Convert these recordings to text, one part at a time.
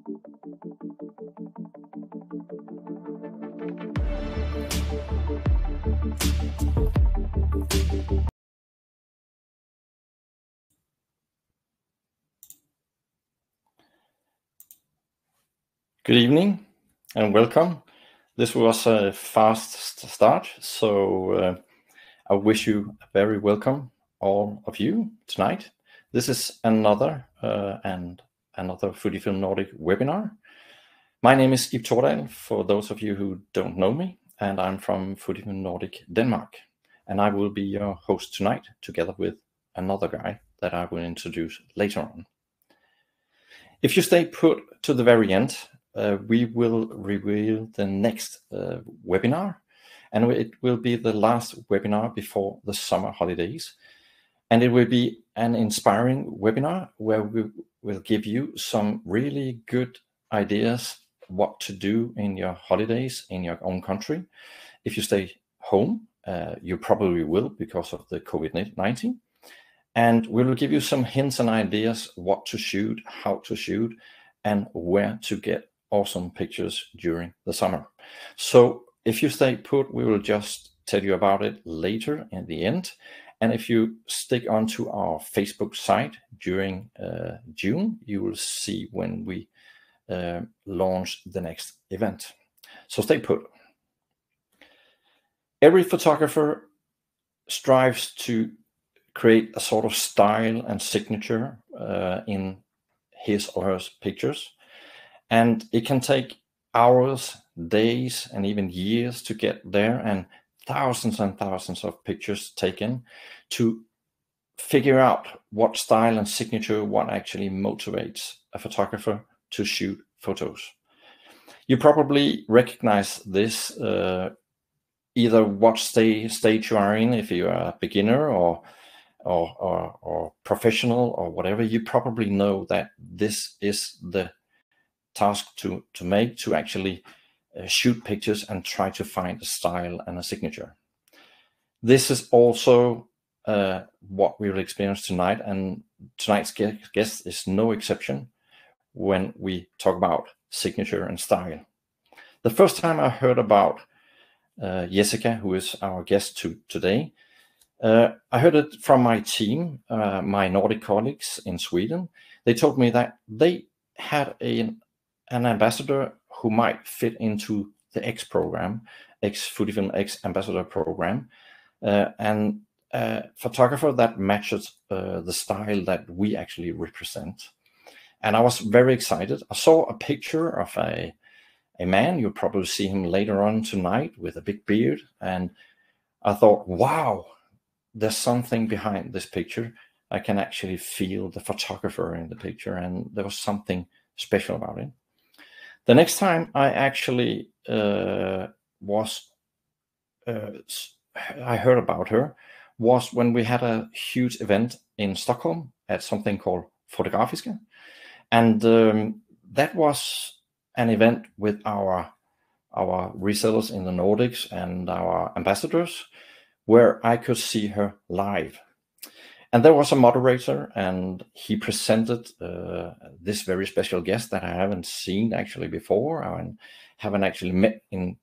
Good evening and welcome. This was a fast start, so I wish you a very welcome, all of you, tonight. This is another FUJIFILM Nordic webinar. My name is Ib Tordal, for those of you who don't know me, and I'm from FUJIFILM Nordic, Denmark. And I will be your host tonight, together with another guy that I will introduce later on. If you stay put to the very end, we will reveal the next webinar, and it will be the last webinar before the summer holidays. And it will be an inspiring webinar where we will give you some really good ideas what to do in your holidays in your own country. If you stay home, you probably will because of the COVID-19. And we will give you some hints and ideas what to shoot, how to shoot, and where to get awesome pictures during the summer. So if you stay put, we will just tell you about it later in the end. And if you stick onto our Facebook site during June, you will see when we launch the next event. So stay put. Every photographer strives to create a sort of style and signature in his or her pictures. And it can take hours, days, and even years to get there, and thousands of pictures taken to figure out what style and signature, what actually motivates a photographer to shoot photos. You probably recognize this either what stage you are in, if you are a beginner or professional or whatever. You probably know that this is the task to make, to actually shoot pictures and try to find a style and a signature. This is also what we will experience tonight, and tonight's guest is no exception when we talk about signature and style. The first time I heard about Jessica, who is our guest today, I heard it from my team, my Nordic colleagues in Sweden. They told me that they had an ambassador who might fit into the X program, FUJIFILM X ambassador program, and a photographer that matches the style that we actually represent. And I was very excited. I saw a picture of a man. You'll probably see him later on tonight with a big beard. And I thought, wow, there's something behind this picture. I can actually feel the photographer in the picture, and there was something special about it. The next time I actually I heard about her was when we had a huge event in Stockholm at something called Fotografiska. And that was an event with our resellers in the Nordics and our ambassadors, where I could see her live. And there was a moderator, and he presented this very special guest that I haven't seen actually before, and haven't actually met in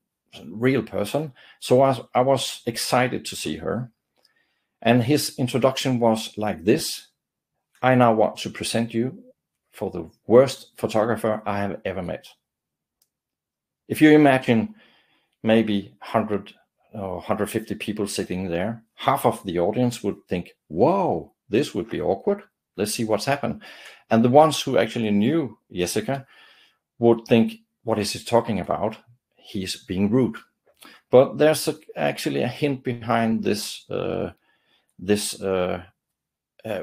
real person. So I was excited to see her. And his introduction was like this: I now want to present you for the worst photographer I have ever met. If you imagine maybe 100 or 150 people sitting there, half of the audience would think, whoa, this would be awkward. Let's see what's happened. And the ones who actually knew Jessica would think, what is he talking about? He's being rude. But there's actually a hint behind this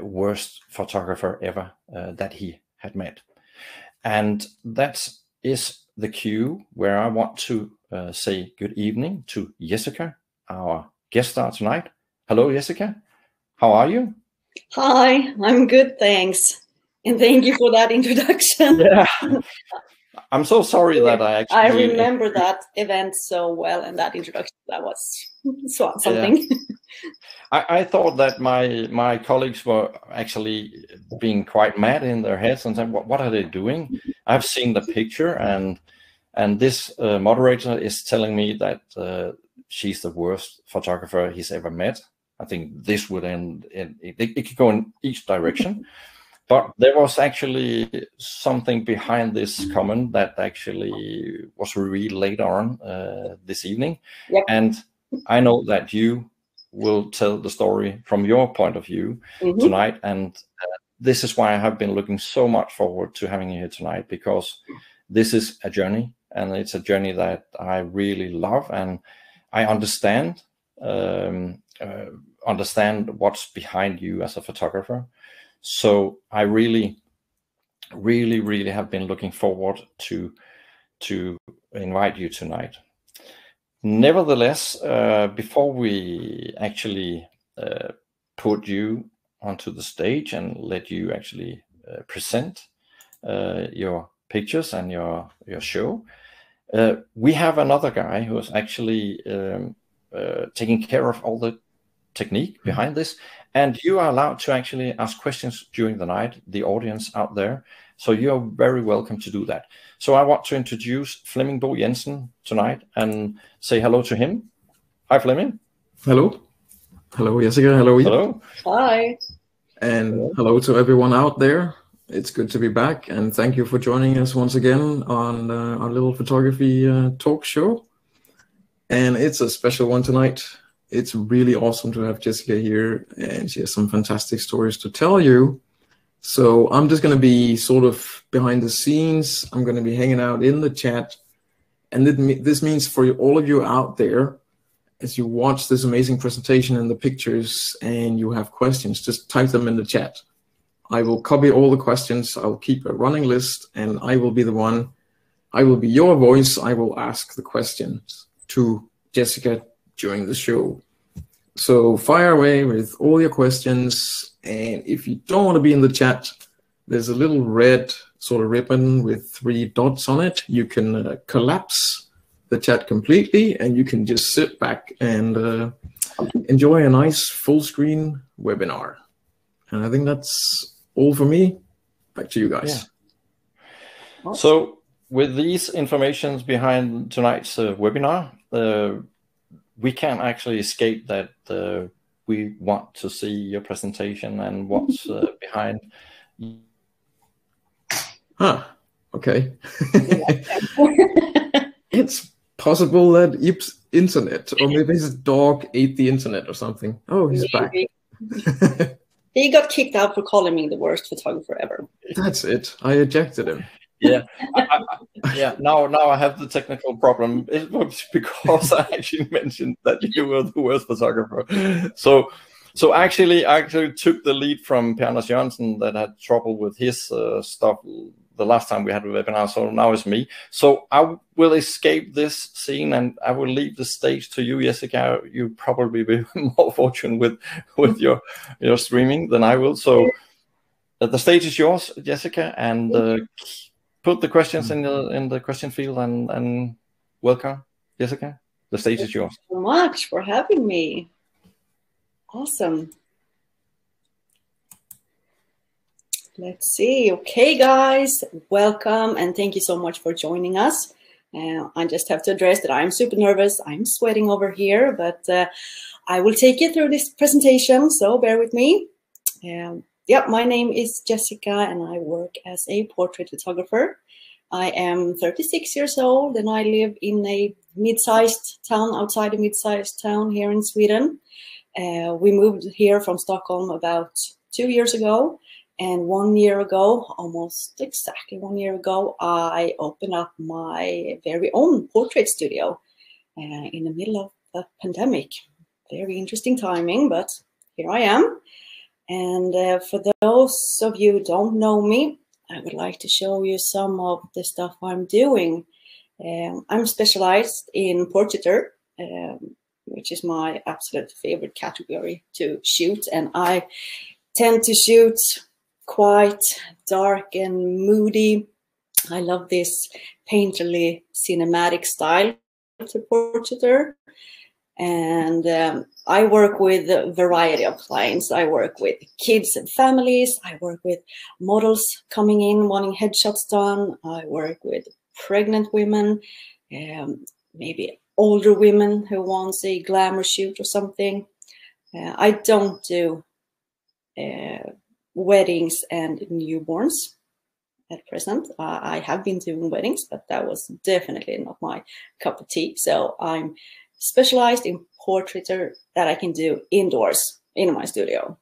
worst photographer ever that he had met. And that is the cue where I want to say good evening to Jessica, our guest star tonight. Hello, Jessica. How are you? Hi, I'm good, thanks. And thank you for that introduction. Yeah. I'm so sorry that I actually... I remember that event so well, and that introduction. That was something. Yeah. I thought that my colleagues were actually being quite mad in their heads and saying, what are they doing? I've seen the picture, and this moderator is telling me that she's the worst photographer he's ever met. I think this would end in, it could go in each direction. But there was actually something behind this comment that actually was revealed later on this evening. Yep. And I know that you will tell the story from your point of view tonight. And this is why I have been looking so much forward to having you here tonight, because this is a journey, and it's a journey that I really love, and I understand what's behind you as a photographer. So I really have been looking forward to invite you tonight. Nevertheless, before we actually put you onto the stage and let you actually present your pictures and your show, we have another guy who is actually taking care of all the technique behind this, and you are allowed to actually ask questions during the night, the audience out there. So you're very welcome to do that. So I want to introduce Flemming Bo Jensen tonight and say hello to him. Hi, Flemming. Hello. Hello, Jessica. Hello. Hello. Hi. And hello to everyone out there. It's good to be back, and thank you for joining us once again on our little photography talk show. And it's a special one tonight. It's really awesome to have Jessica here, and she has some fantastic stories to tell you. So I'm just going to be sort of behind the scenes. I'm going to be hanging out in the chat. And this means for all of you out there, as you watch this amazing presentation and the pictures and you have questions, just type them in the chat. I will copy all the questions. I'll keep a running list, and I will be the one. I will be your voice. I will ask the questions to Jessica during the show. So fire away with all your questions. And if you don't want to be in the chat, there's a little red sort of ribbon with 3 dots on it. You can collapse the chat completely, and you can just sit back and enjoy a nice full screen webinar. And I think that's all for me. Back to you guys. Yeah. So with these informations behind tonight's webinar, we can't actually escape that we want to see your presentation and what's behind. Huh. Okay. It's possible that Ib's internet, or maybe his dog ate the internet or something. Oh, he's back. He got kicked out for calling me the worst photographer ever. That's it. I ejected him. Yeah, yeah. Now I have the technical problem. It was because I actually mentioned that you were the worst photographer. So actually, I took the lead from Per Anders Jørgensen that had trouble with his stuff the last time we had a webinar. So now it's me. So I will escape this scene, and I will leave the stage to you, Jessica. You probably be more fortunate with your streaming than I will. So the stage is yours, Jessica, and put the questions in the question field, and welcome, Jessica. The stage is yours. Thank you so much for having me. Awesome. Let's see. Okay, guys, welcome, and thank you so much for joining us. I just have to address that I'm super nervous. I'm sweating over here, but I will take you through this presentation, so bear with me. Yeah, my name is Jessica, and I work as a portrait photographer. I am 36 years old, and I live in a mid-sized town, outside a mid-sized town here in Sweden. We moved here from Stockholm about 2 years ago, and 1 year ago, almost exactly 1 year ago, I opened up my very own portrait studio in the middle of the pandemic. Very interesting timing, but here I am. And for those of you who don't know me, I would like to show you some of the stuff I'm doing. I'm specialized in portraiture, which is my absolute favorite category to shoot. And I tend to shoot quite dark and moody I love this painterly cinematic style to portraiture. And I work with a variety of clients. I work with kids and families. I work with models coming in wanting headshots done. I work with pregnant women, maybe older women who wants a glamour shoot or something. I don't do weddings and newborns at present. I have been doing weddings, but that was definitely not my cup of tea. So I'm specialized in portraiture that I can do indoors in my studio.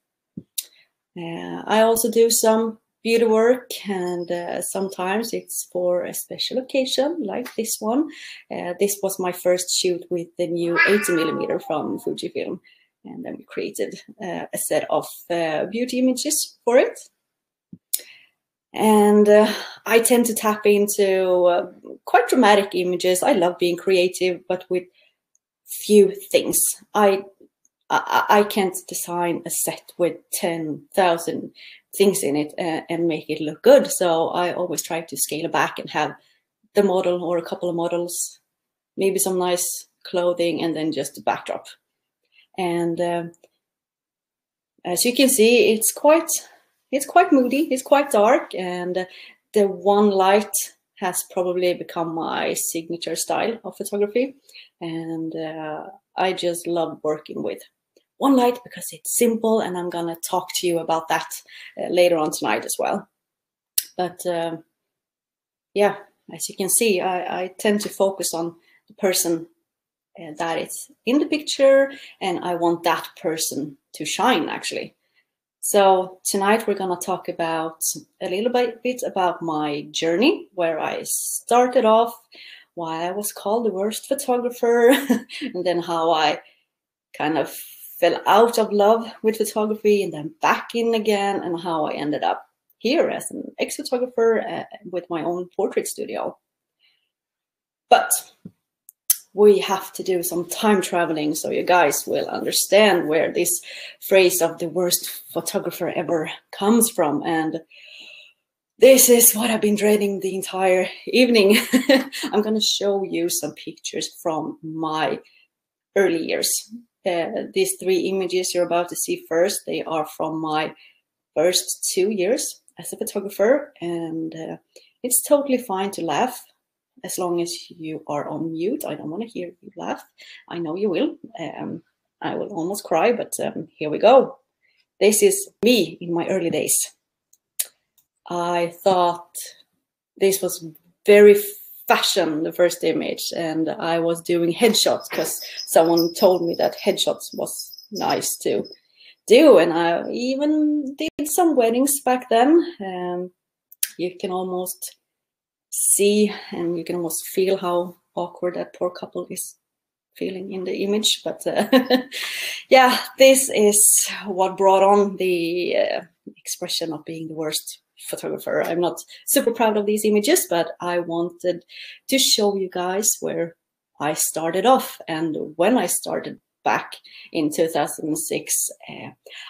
I also do some beauty work, and sometimes it's for a special occasion like this one. This was my first shoot with the new 80mm from FUJIFILM, and then we created a set of beauty images for it. And I tend to tap into quite dramatic images. I love being creative, but with few things. I can't design a set with 10,000 things in it and make it look good. So I always try to scale back and have the model or a couple of models, maybe some nice clothing, and then just a backdrop. And as you can see, it's quite moody. It's quite dark, and the one light has probably become my signature style of photography. And I just love working with one light because it's simple, and I'm gonna talk to you about that later on tonight as well. But yeah, as you can see, I tend to focus on the person that is in the picture, and I want that person to shine actually. So tonight we're going to talk about a little bit about my journey, where I started off, why I was called the worst photographer, and then how I kind of fell out of love with photography and then back in again, and how I ended up here as an ex-photographer with my own portrait studio. But we have to do some time traveling so you guys will understand where this phrase of the worst photographer ever comes from. And this is what I've been dreading the entire evening. I'm going to show you some pictures from my early years. These 3 images you're about to see first, they are from my first 2 years as a photographer. And it's totally fine to laugh, as long as you are on mute. I don't want to hear you laugh. I know you will. I will almost cry, but here we go. This is me in my early days. I thought this was very fashion, the first image, and I was doing headshots because someone told me that headshots was nice to do, and I even did some weddings back then. You can almost see, and you can almost feel how awkward that poor couple is feeling in the image. But yeah, this is what brought on the expression of being the worst photographer. I'm not super proud of these images, but I wanted to show you guys where I started off. And when I started back in 2006,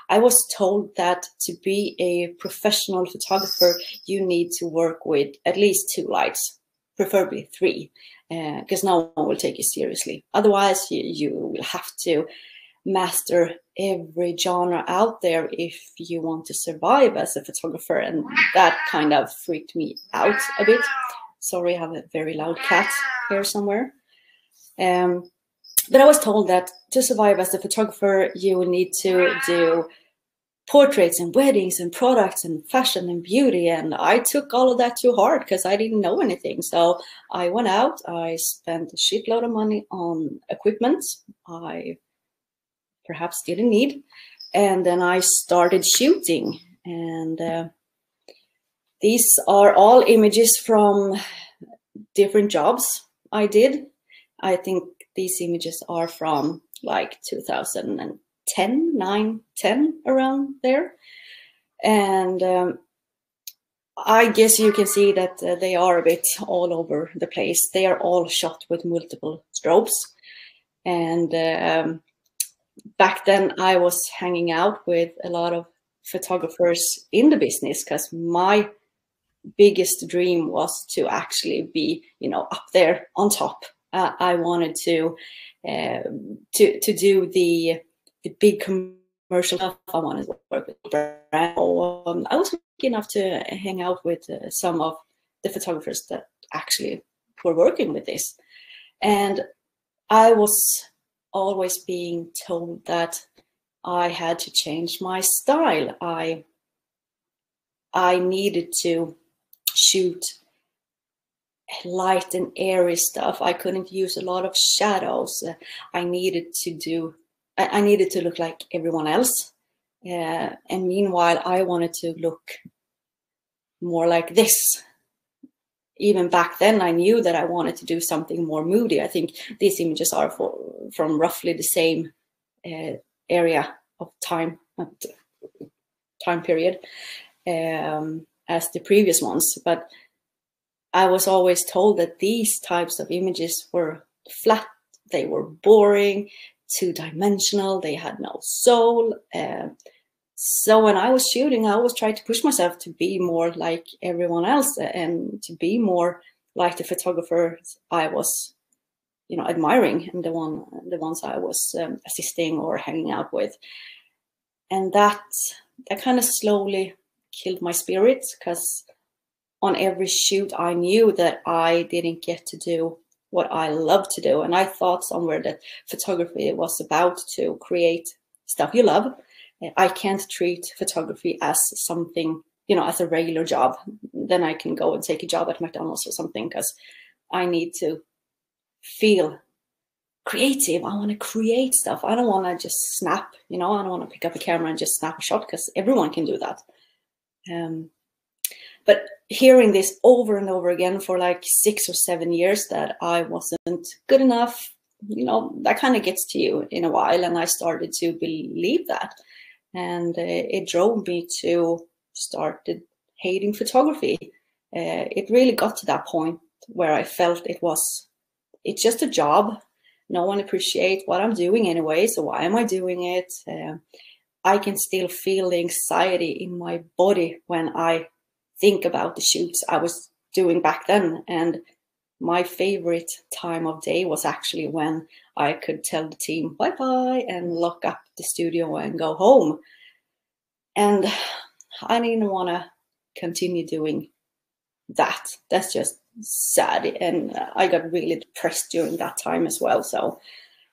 I was told that to be a professional photographer, you need to work with at least 2 lights, preferably 3, because no one will take you seriously. Otherwise, you will have to master every genre out there if you want to survive as a photographer. And that kind of freaked me out a bit. Sorry, I have a very loud cat here somewhere. But I was told that to survive as a photographer, you will need to do portraits and weddings and products and fashion and beauty. And I took all of that too hard because I didn't know anything. So I went out, I spent a shitload of money on equipment I perhaps didn't need. And then I started shooting. And these are all images from different jobs I did. I think these images are from like 2010, 9, 10, around there. And I guess you can see that they are a bit all over the place. They are all shot with multiple strobes. And back then I was hanging out with a lot of photographers in the business because my biggest dream was to actually be, you know, up there on top. I wanted to do the big commercial stuff. I wanted to work with brand. I was lucky enough to hang out with some of the photographers that actually were working with this, and I was always being told that I had to change my style. I needed to shoot light and airy stuff. I couldn't use a lot of shadows. I needed to look like everyone else. And meanwhile, I wanted to look more like this. Even back then, I knew that I wanted to do something more moody. I think these images are from roughly the same area of time period as the previous ones. But I was always told that these types of images were flat, they were boring, two-dimensional, they had no soul. So when I was shooting, I always tried to push myself to be more like everyone else and to be more like the photographers I was, you know, admiring, and the ones I was assisting or hanging out with. And that kind of slowly killed my spirit, because on every shoot I knew that I didn't get to do what I love to do. And I thought somewhere that photography was about to create stuff you love. I can't treat photography as something, you know, as a regular job. Then I can go and take a job at McDonald's or something, because I need to feel creative. I want to create stuff. I don't want to just snap, you know, I don't want to pick up a camera and just snap a shot, because everyone can do that. But hearing this over and over again for like 6 or 7 years that I wasn't good enough, you know, that kind of gets to you in a while. And I started to believe that. And it drove me to started hating photography. It really got to that point where I felt it's just a job. No one appreciates what I'm doing anyway, so why am I doing it? I can still feel the anxiety in my body when I think about the shoots I was doing back then. And my favorite time of day was actually when I could tell the team bye-bye and lock up the studio and go home. And I didn't want to continue doing that. That's just sad. And I got really depressed during that time as well. So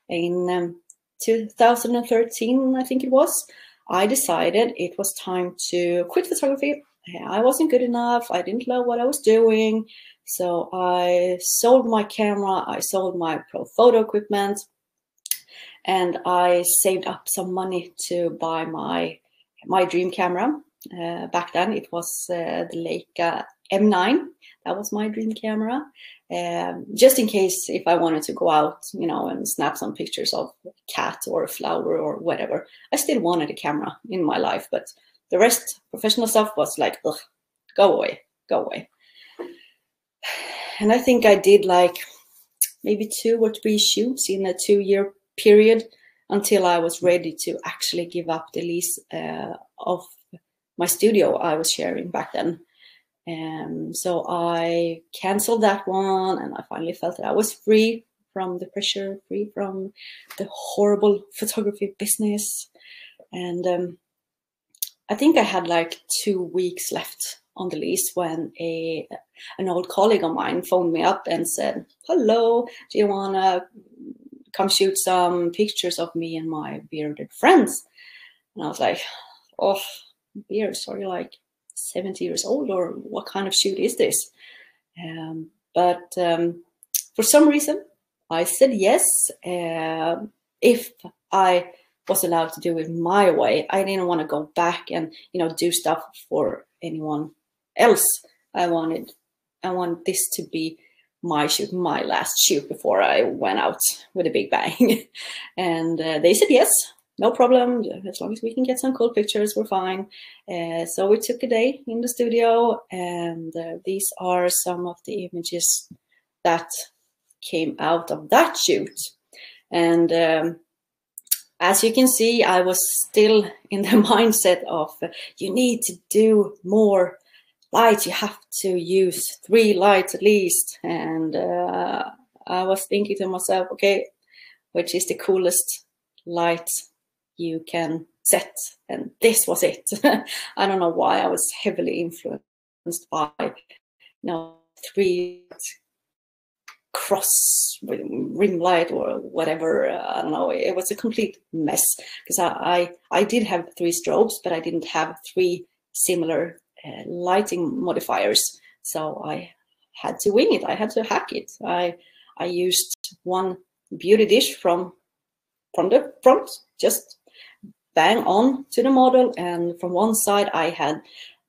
in 2013, I think it was, I decided it was time to quit photography. I wasn't good enough. I didn't love what I was doing. So I sold my camera, I sold my pro photo equipment, and I saved up some money to buy my dream camera. Back then it was the Leica M9. That was my dream camera. Just in case if I wanted to go out, you know, and snap some pictures of a cat or a flower or whatever. I still wanted a camera in my life, but the rest, professional stuff, was like, ugh, go away, go away. And I think I did like maybe 2 or 3 shoots in a 2-year period until I was ready to actually give up the lease of my studio I was sharing back then. So I canceled that one, and I finally felt that I was free from the pressure, free from the horrible photography business. And I think I had like 2 weeks left on the lease when an old colleague of mine phoned me up and said, "Hello, do you want to come shoot some pictures of me and my bearded friends?" And I was like, "Oh, beards, are you like 70 years old, or what kind of shoot is this?" But for some reason, I said yes. If I was allowed to do it my way, I didn't want to go back and, you know, do stuff for anyone else. I wanted this to be my shoot, my last shoot before I went out with a big bang. And they said yes. No problem, as long as we can get some cool pictures, we're fine. So we took a day in the studio, and these are some of the images that came out of that shoot. And as you can see, I was still in the mindset of you need to do more lights, you have to use 3 lights at least. And I was thinking to myself, okay, which is the coolest light you can set? And this was it. I don't know why I was heavily influenced by, 3 cross ring light or whatever. I don't know. It was a complete mess because I did have 3 strobes, but I didn't have 3 similar lighting modifiers. So I had to wing it. I had to hack it. I used one beauty dish from the front, just bang on to the model, and from one side I had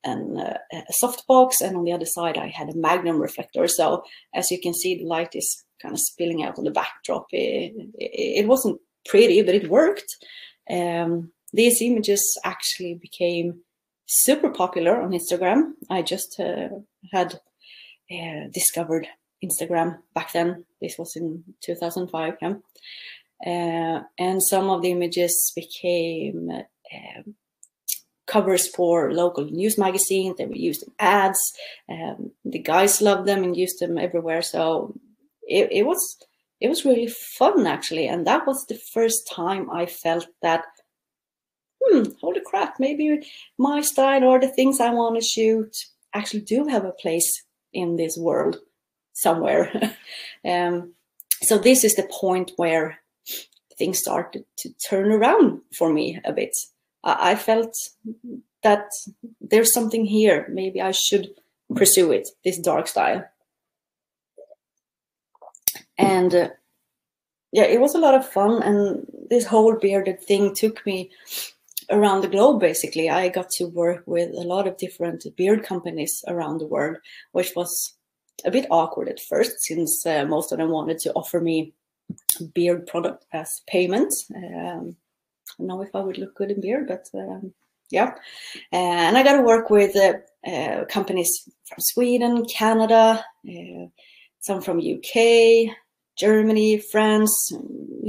a softbox, and on the other side I had a magnum reflector. So as you can see, the light is kind of spilling out on the backdrop. It wasn't pretty, but it worked. These images actually became super popular on Instagram. I just had discovered Instagram back then. This was in 2005. And some of the images became covers for local news magazines. They were used in ads. The guys loved them and used them everywhere. So it was really fun, actually. And that was the first time I felt that, holy crap, maybe my style or the things I want to shoot actually do have a place in this world somewhere. So this is the point where things started to turn around for me a bit. I felt that there's something here. Maybe I should pursue it, this dark style. And yeah, it was a lot of fun. And this whole bearded thing took me around the globe, basically. I got to work with a lot of different beard companies around the world, which was a bit awkward at first, since most of them wanted to offer me beard product as payment. I don't know if I would look good in beard, but yeah. And I got to work with companies from Sweden, Canada, some from UK, Germany, France,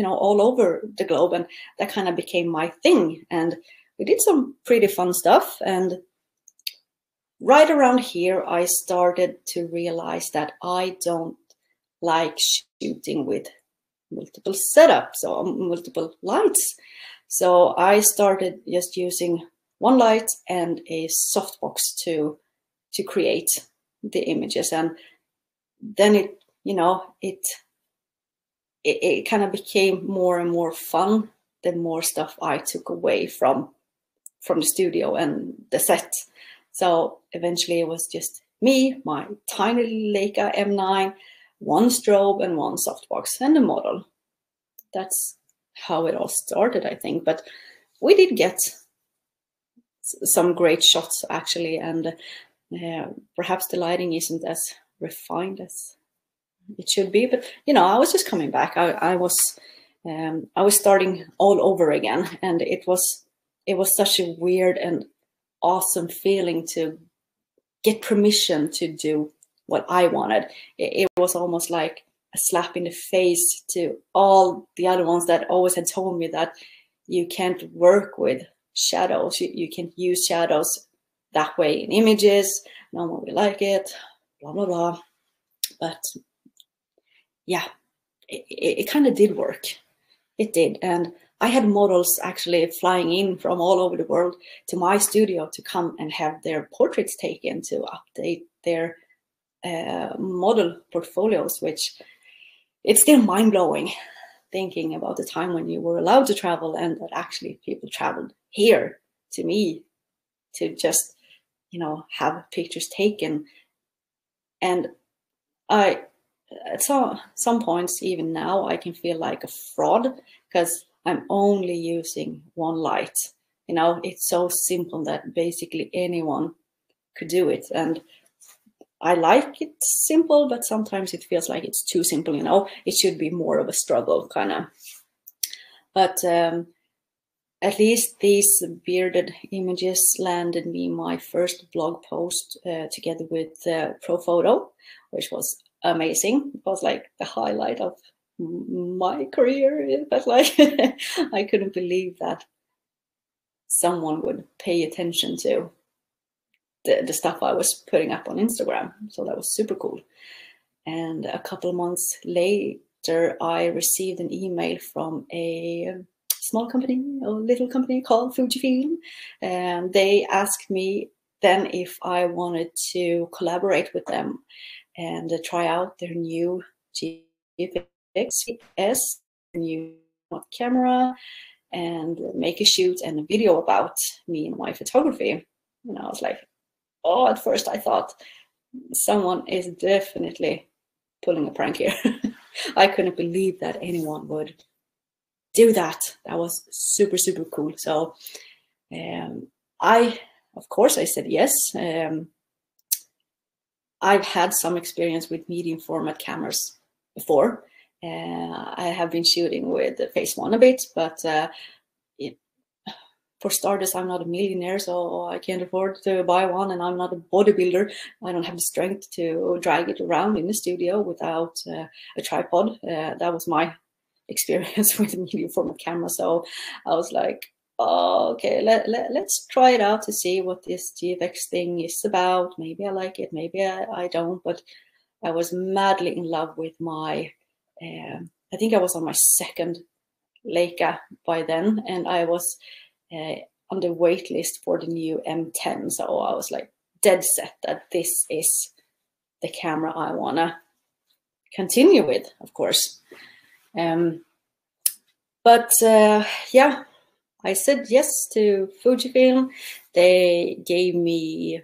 all over the globe. And that kind of became my thing. And we did some pretty fun stuff. And right around here, I started to realize that I don't like shooting with multiple setups or multiple lights. So I started just using one light and a softbox to create the images. And then it kind of became more and more fun the more stuff I took away from the studio and the set. So eventually it was just me, my tiny Leica M9, one strobe and one softbox, and the model. That's how it all started, I think. But we did get some great shots, actually, and perhaps the lighting isn't as refined as it should be. But I was just coming back. I was starting all over again, and it was such a weird and awesome feeling to get permission to do what I wanted. It was almost like a slap in the face to all the other ones that always had told me that you can't work with shadows. You can't use shadows that way in images. No one will like it, blah, blah, blah. But yeah, it kind of did work. It did. And I had models actually flying in from all over the world to my studio to come and have their portraits taken to update their model portfolios, which it's still mind-blowing thinking about the time when you were allowed to travel and that actually people traveled here to me to just, have pictures taken. And at some points, even now, I can feel like a fraud because I'm only using one light. It's so simple that basically anyone could do it. And I like it simple, but sometimes it feels like it's too simple, It should be more of a struggle, kind of. But at least these bearded images landed me my first blog post together with ProPhoto, which was amazing. It was like the highlight of my career. But like, I couldn't believe that someone would pay attention to the stuff I was putting up on Instagram. So that was super cool. And a couple of months later, I received an email from a small company, a little company called FUJIFILM. And they asked me then if I wanted to collaborate with them and try out their new GFX, new camera, and make a shoot and a video about me and my photography. And I was like, oh, at first I thought someone is definitely pulling a prank here. I couldn't believe that anyone would do that. That was super, super cool. So of course, I said yes. I've had some experience with medium format cameras before. I have been shooting with the Phase 1 a bit, but for starters, I'm not a millionaire, so I can't afford to buy one, and I'm not a bodybuilder. I don't have the strength to drag it around in the studio without a tripod. That was my experience with a medium format camera. So I was like, oh, okay, let's try it out to see what this GFX thing is about. Maybe I like it, maybe I don't, but I was madly in love with my, I think I was on my second Leica by then, and I was on the wait list for the new M10. So I was like dead set that this is the camera I want to continue with, of course. But yeah, I said yes to Fujifilm. They gave me,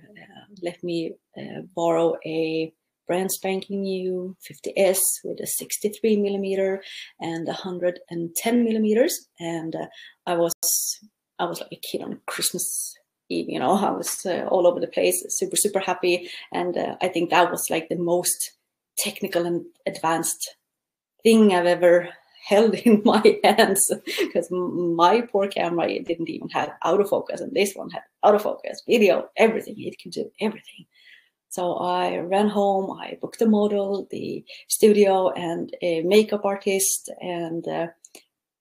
let me borrow a brand spanking new 50S with a 63mm and 110 millimeters. And I was like a kid on Christmas Eve, you know. I was all over the place, super, super happy. And I think that was like the most technical and advanced thing I've ever held in my hands, because my poor camera, it didn't even have autofocus, and this one had autofocus, video, everything. It could do everything. So I ran home, I booked a model, the studio, and a makeup artist, and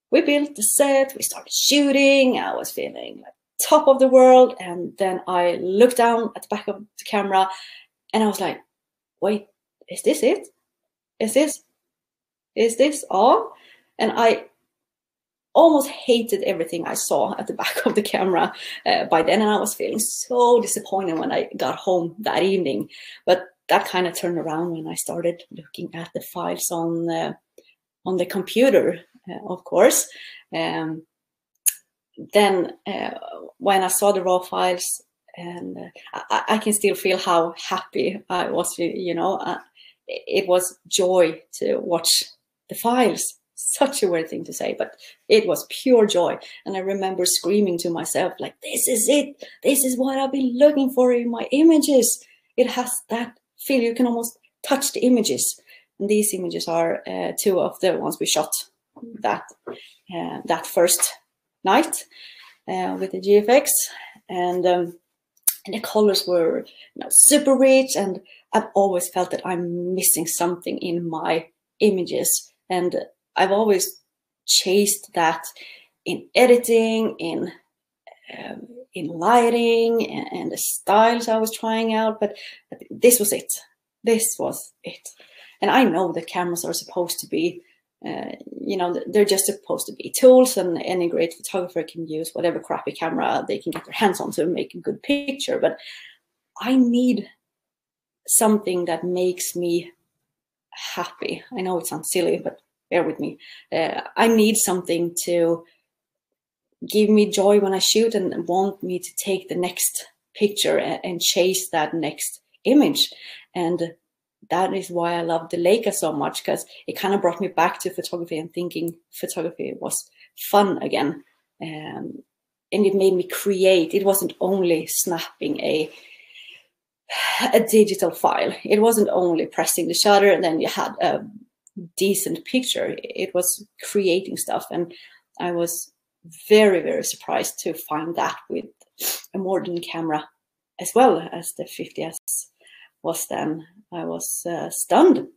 we built the set, we started shooting. I was feeling like top of the world. And then I looked down at the back of the camera and I was like, wait, is this it? Is this all? And I almost hated everything I saw at the back of the camera by then. And I was feeling so disappointed when I got home that evening. But that kind of turned around when I started looking at the files on the computer, of course. Then when I saw the raw files, and I can still feel how happy I was, you know. It was joy to watch the files. Such a weird thing to say, but it was pure joy. And I remember screaming to myself, like, this is it. This is what I've been looking for in my images. It has that feel. You can almost touch the images. And these images are two of the ones we shot that first night with the GFX. And the colors were, you know, super rich. And I've always felt that I'm missing something in my images. And I've always chased that in editing, in lighting, and the styles I was trying out. But this was it. This was it. And I know that cameras are supposed to be, you know, they're just supposed to be tools, and any great photographer can use whatever crappy camera they can get their hands on to make a good picture. But I need something that makes me happy. I know it sounds silly, but bear with me. I need something to give me joy when I shoot and want me to take the next picture and chase that next image. And that is why I love the Leica so much, because it kind of brought me back to photography and thinking photography was fun again. And it made me create. It wasn't only snapping a digital file. It wasn't only pressing the shutter and then you had a decent picture. It was creating stuff. And I was very, very surprised to find that with a modern camera as well as the 50S was then. I was stunned.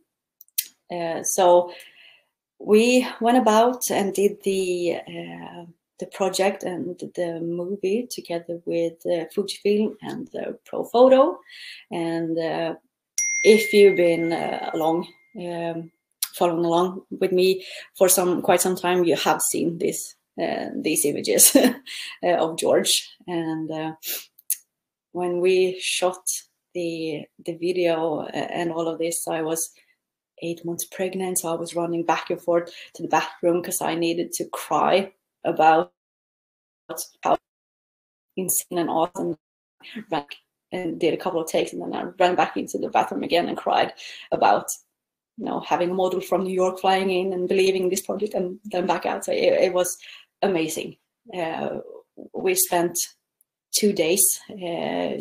So we went about and did the project and the movie together with FUJIFILM and Profoto. And if you've been following along with me for quite some time, you have seen these images of George. And when we shot the video and all of this, I was 8 months pregnant, so I was running back and forth to the bathroom because I needed to cry about how insane and awesome. Back and did a couple of takes, and then I ran back into the bathroom again and cried about, you know, having a model from New York flying in and believing in this project, and then back out. So it was amazing. We spent 2 days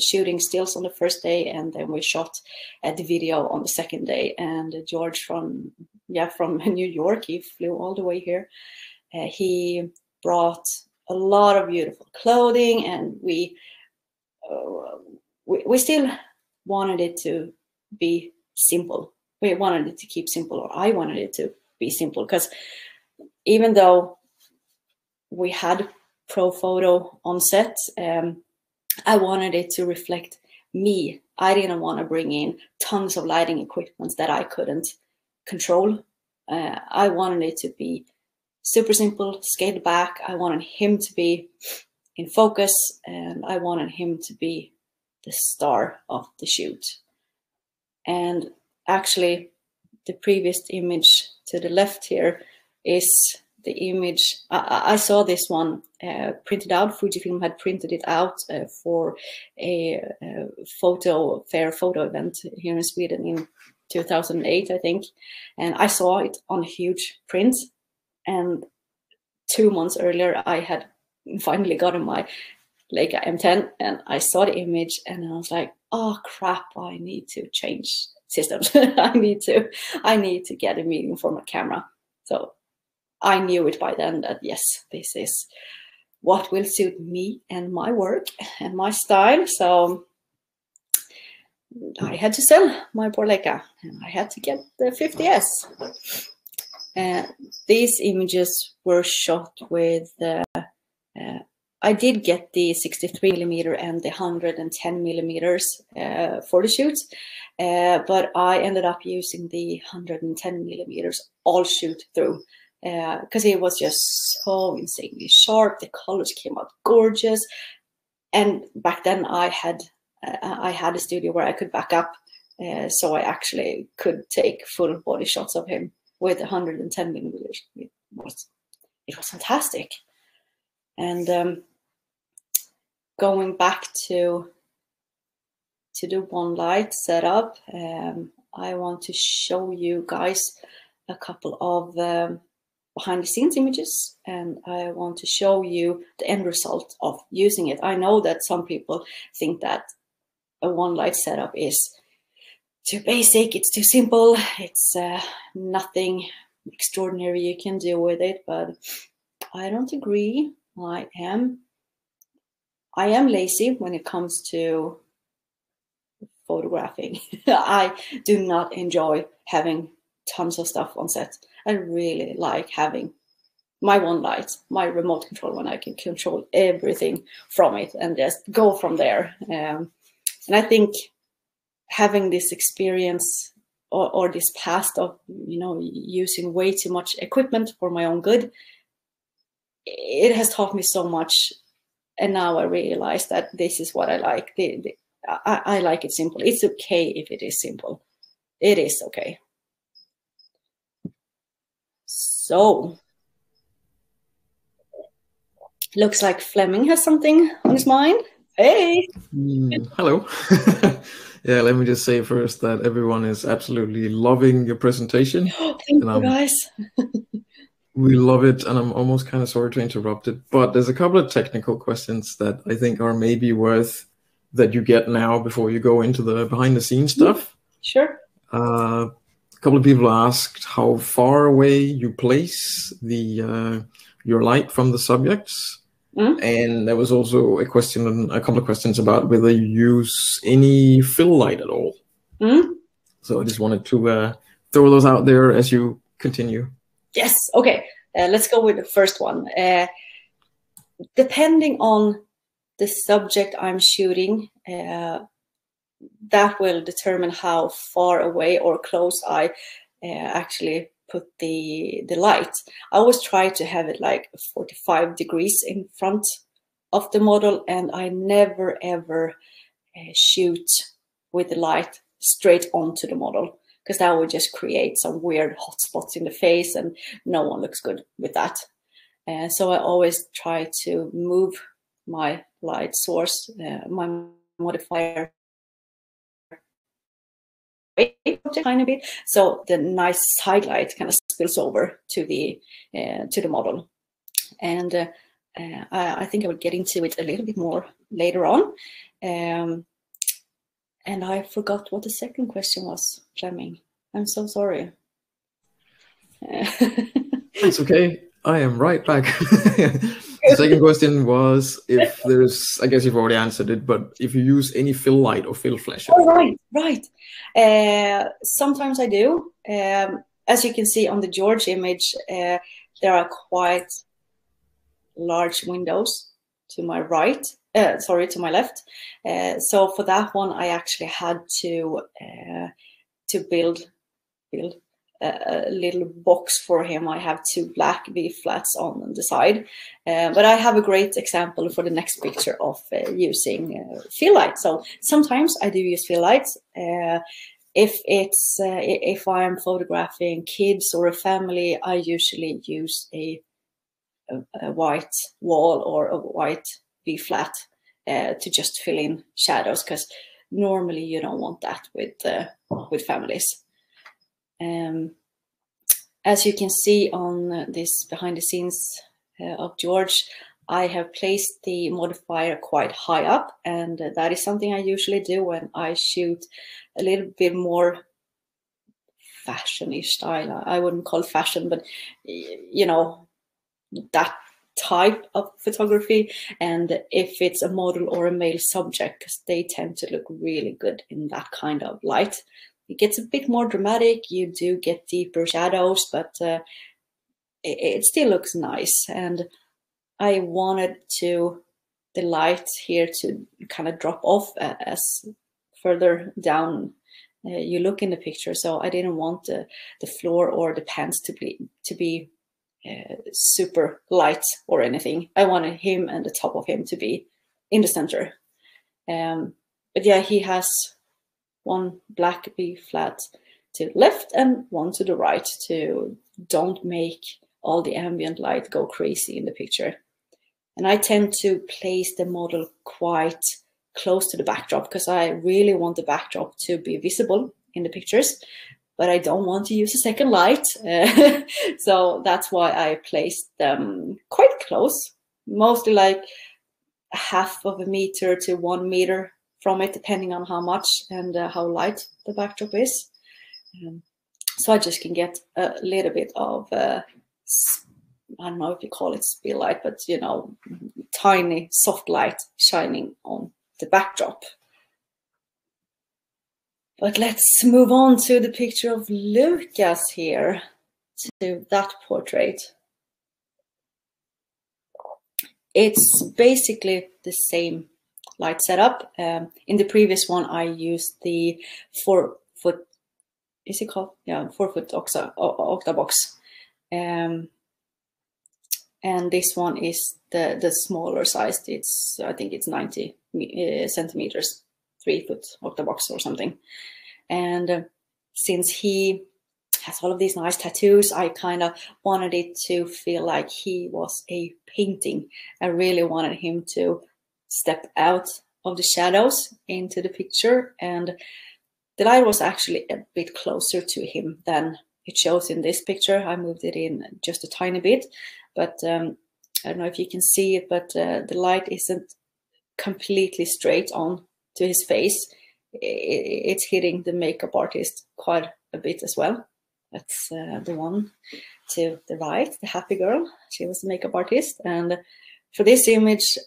shooting stills on the first day, and then we shot the video on the second day. And George from New York, he flew all the way here. He brought a lot of beautiful clothing, and we still wanted it to be simple. We wanted it to keep simple, or I wanted it to be simple, because even though we had Profoto on set, I wanted it to reflect me. I didn't want to bring in tons of lighting equipment that I couldn't control. I wanted it to be super simple, scaled back. I wanted him to be in focus, and I wanted him to be the star of the shoot. And actually, the previous image to the left here is the image. I saw this one printed out. Fujifilm had printed it out for a photo event here in Sweden in 2008, I think. And I saw it on a huge print. And 2 months earlier, I had finally gotten my Leica M10, and I saw the image, and I was like, oh crap, I need to change systems. I need to get a medium format camera. So I knew it by then that yes, this is what will suit me and my work and my style. So I had to sell my poor Leica, and I had to get the 50S. These images were shot with, I did get the 63mm and the 110mm for the shoot, but I ended up using the 110mm all shoot through, because it was just so insanely sharp. The colors came out gorgeous. And back then I had a studio where I could back up, so I actually could take full body shots of him with 110mm. It was fantastic. And going back to the one light setup, I want to show you guys a couple of behind the scenes images, and I want to show you the end result of using it. I know that some people think that a one light setup is too basic, it's too simple, it's nothing extraordinary you can do with it, but I don't agree. I am lazy when it comes to photographing. I do not enjoy having tons of stuff on set. I really like having my one light, my remote control, when I can control everything from it and just go from there. And I think having this experience or this past of, you know, using way too much equipment for my own good, it has taught me so much. And now I realize that this is what I like. I like it simple. It's okay if it is simple. It is okay. So, looks like Fleming has something on his mind. Hey! Hello. Yeah, let me just say first that everyone is absolutely loving your presentation. Thank you, guys. We love it, and I'm almost kind of sorry to interrupt it, but there's a couple of technical questions that I think are maybe worth that you get now before you go into the behind-the-scenes stuff. Sure. A couple of people asked how far away you place the your light from the subjects. And there was also a couple of questions about whether you use any fill light at all. So I just wanted to throw those out there as you continue. Yes. Okay. Let's go with the first one. depending on the subject I'm shooting, that will determine how far away or close I actually put the light. I always try to have it like 45 degrees in front of the model, and I never ever shoot with the light straight onto the model, because that would just create some weird hot spots in the face, and no one looks good with that. So I always try to move my light source, my modifier, a tiny bit, so the nice side light kind of spills over to the model. And I think I will get into it a little bit more later on. And I forgot what the second question was, Fleming. I'm so sorry. It's okay. I am right back. The second question was if there's, I guess you've already answered it, but if you use any fill light or fill flash. Oh, right. Sometimes I do. As you can see on the George image, there are quite large windows to my right. Sorry, to my left. So for that one, I actually had to build a little box for him. I have 2 black V flats on the side, but I have a great example for the next picture of using fill light. So sometimes I do use fill lights. If I'm photographing kids or a family, I usually use a white wall or a white V flat to just fill in shadows, because normally you don't want that with families. As you can see on this behind the scenes of George, I have placed the modifier quite high up, and that is something I usually do when I shoot a little bit more fashion-ish style. I wouldn't call it fashion, but you know, that type of photography. And if it's a model or a male subject, because they tend to look really good in that kind of light. It gets a bit more dramatic. You do get deeper shadows, but it still looks nice. And I wanted the light here to kind of drop off as further down you look in the picture. So I didn't want the floor or the pants to be super light or anything. I wanted him and the top of him to be in the center. But yeah, he has 1 black B flat to the left and 1 to the right to don't make all the ambient light go crazy in the picture. And I tend to place the model quite close to the backdrop, because I really want the backdrop to be visible in the pictures, but I don't want to use a second light. So that's why I placed them quite close, mostly like 1/2 meter to 1 meter from it, depending on how much and how light the backdrop is. So I just can get a little bit of, I don't know if you call it spill light, but you know, tiny soft light shining on the backdrop. But let's move on to the picture of Lucas here, to that portrait. It's basically the same light setup. In the previous one, I used the 4-foot, is it called? Yeah, 4-foot octabox. And this one is the smaller size. I think it's 90 centimeters, 3-foot octabox or something. And since he has all of these nice tattoos, I kind of wanted it to feel like he was a painting. I really wanted him to step out of the shadows into the picture, and the light was actually a bit closer to him than it shows in this picture. I moved it in just a tiny bit, but I don't know if you can see it, but the light isn't completely straight on to his face. It's hitting the makeup artist quite a bit as well. That's the one to the right, the happy girl. She was the makeup artist. And for this image,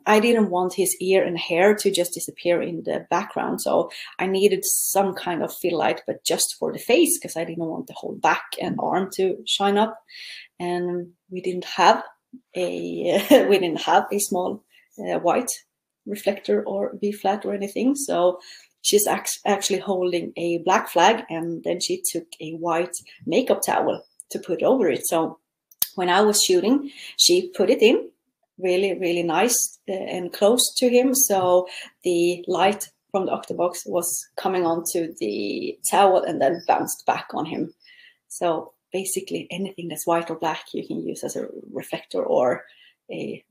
I didn't want his ear and hair to just disappear in the background. So I needed some kind of fill light, but just for the face, because I didn't want the whole back and arm to shine up. And we didn't have we didn't have a small white reflector or V flat or anything. So she's actually holding a black flag, and then she took a white makeup towel to put over it. So when I was shooting, she put it in really, really nice and close to him. So the light from the octabox was coming onto the towel and then bounced back on him. So basically anything that's white or black you can use as a reflector or a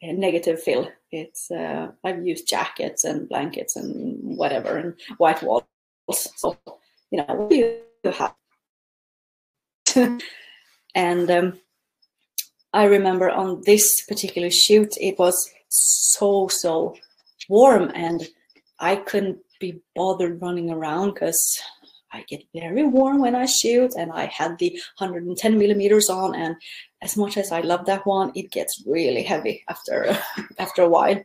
negative fill. It's I've used jackets and blankets and whatever and white walls. So what do you have? And I remember on this particular shoot, it was so warm, and I couldn't be bothered running around because I get very warm when I shoot, and I had the 110 millimeters on, and as much as I love that one, it gets really heavy after a while.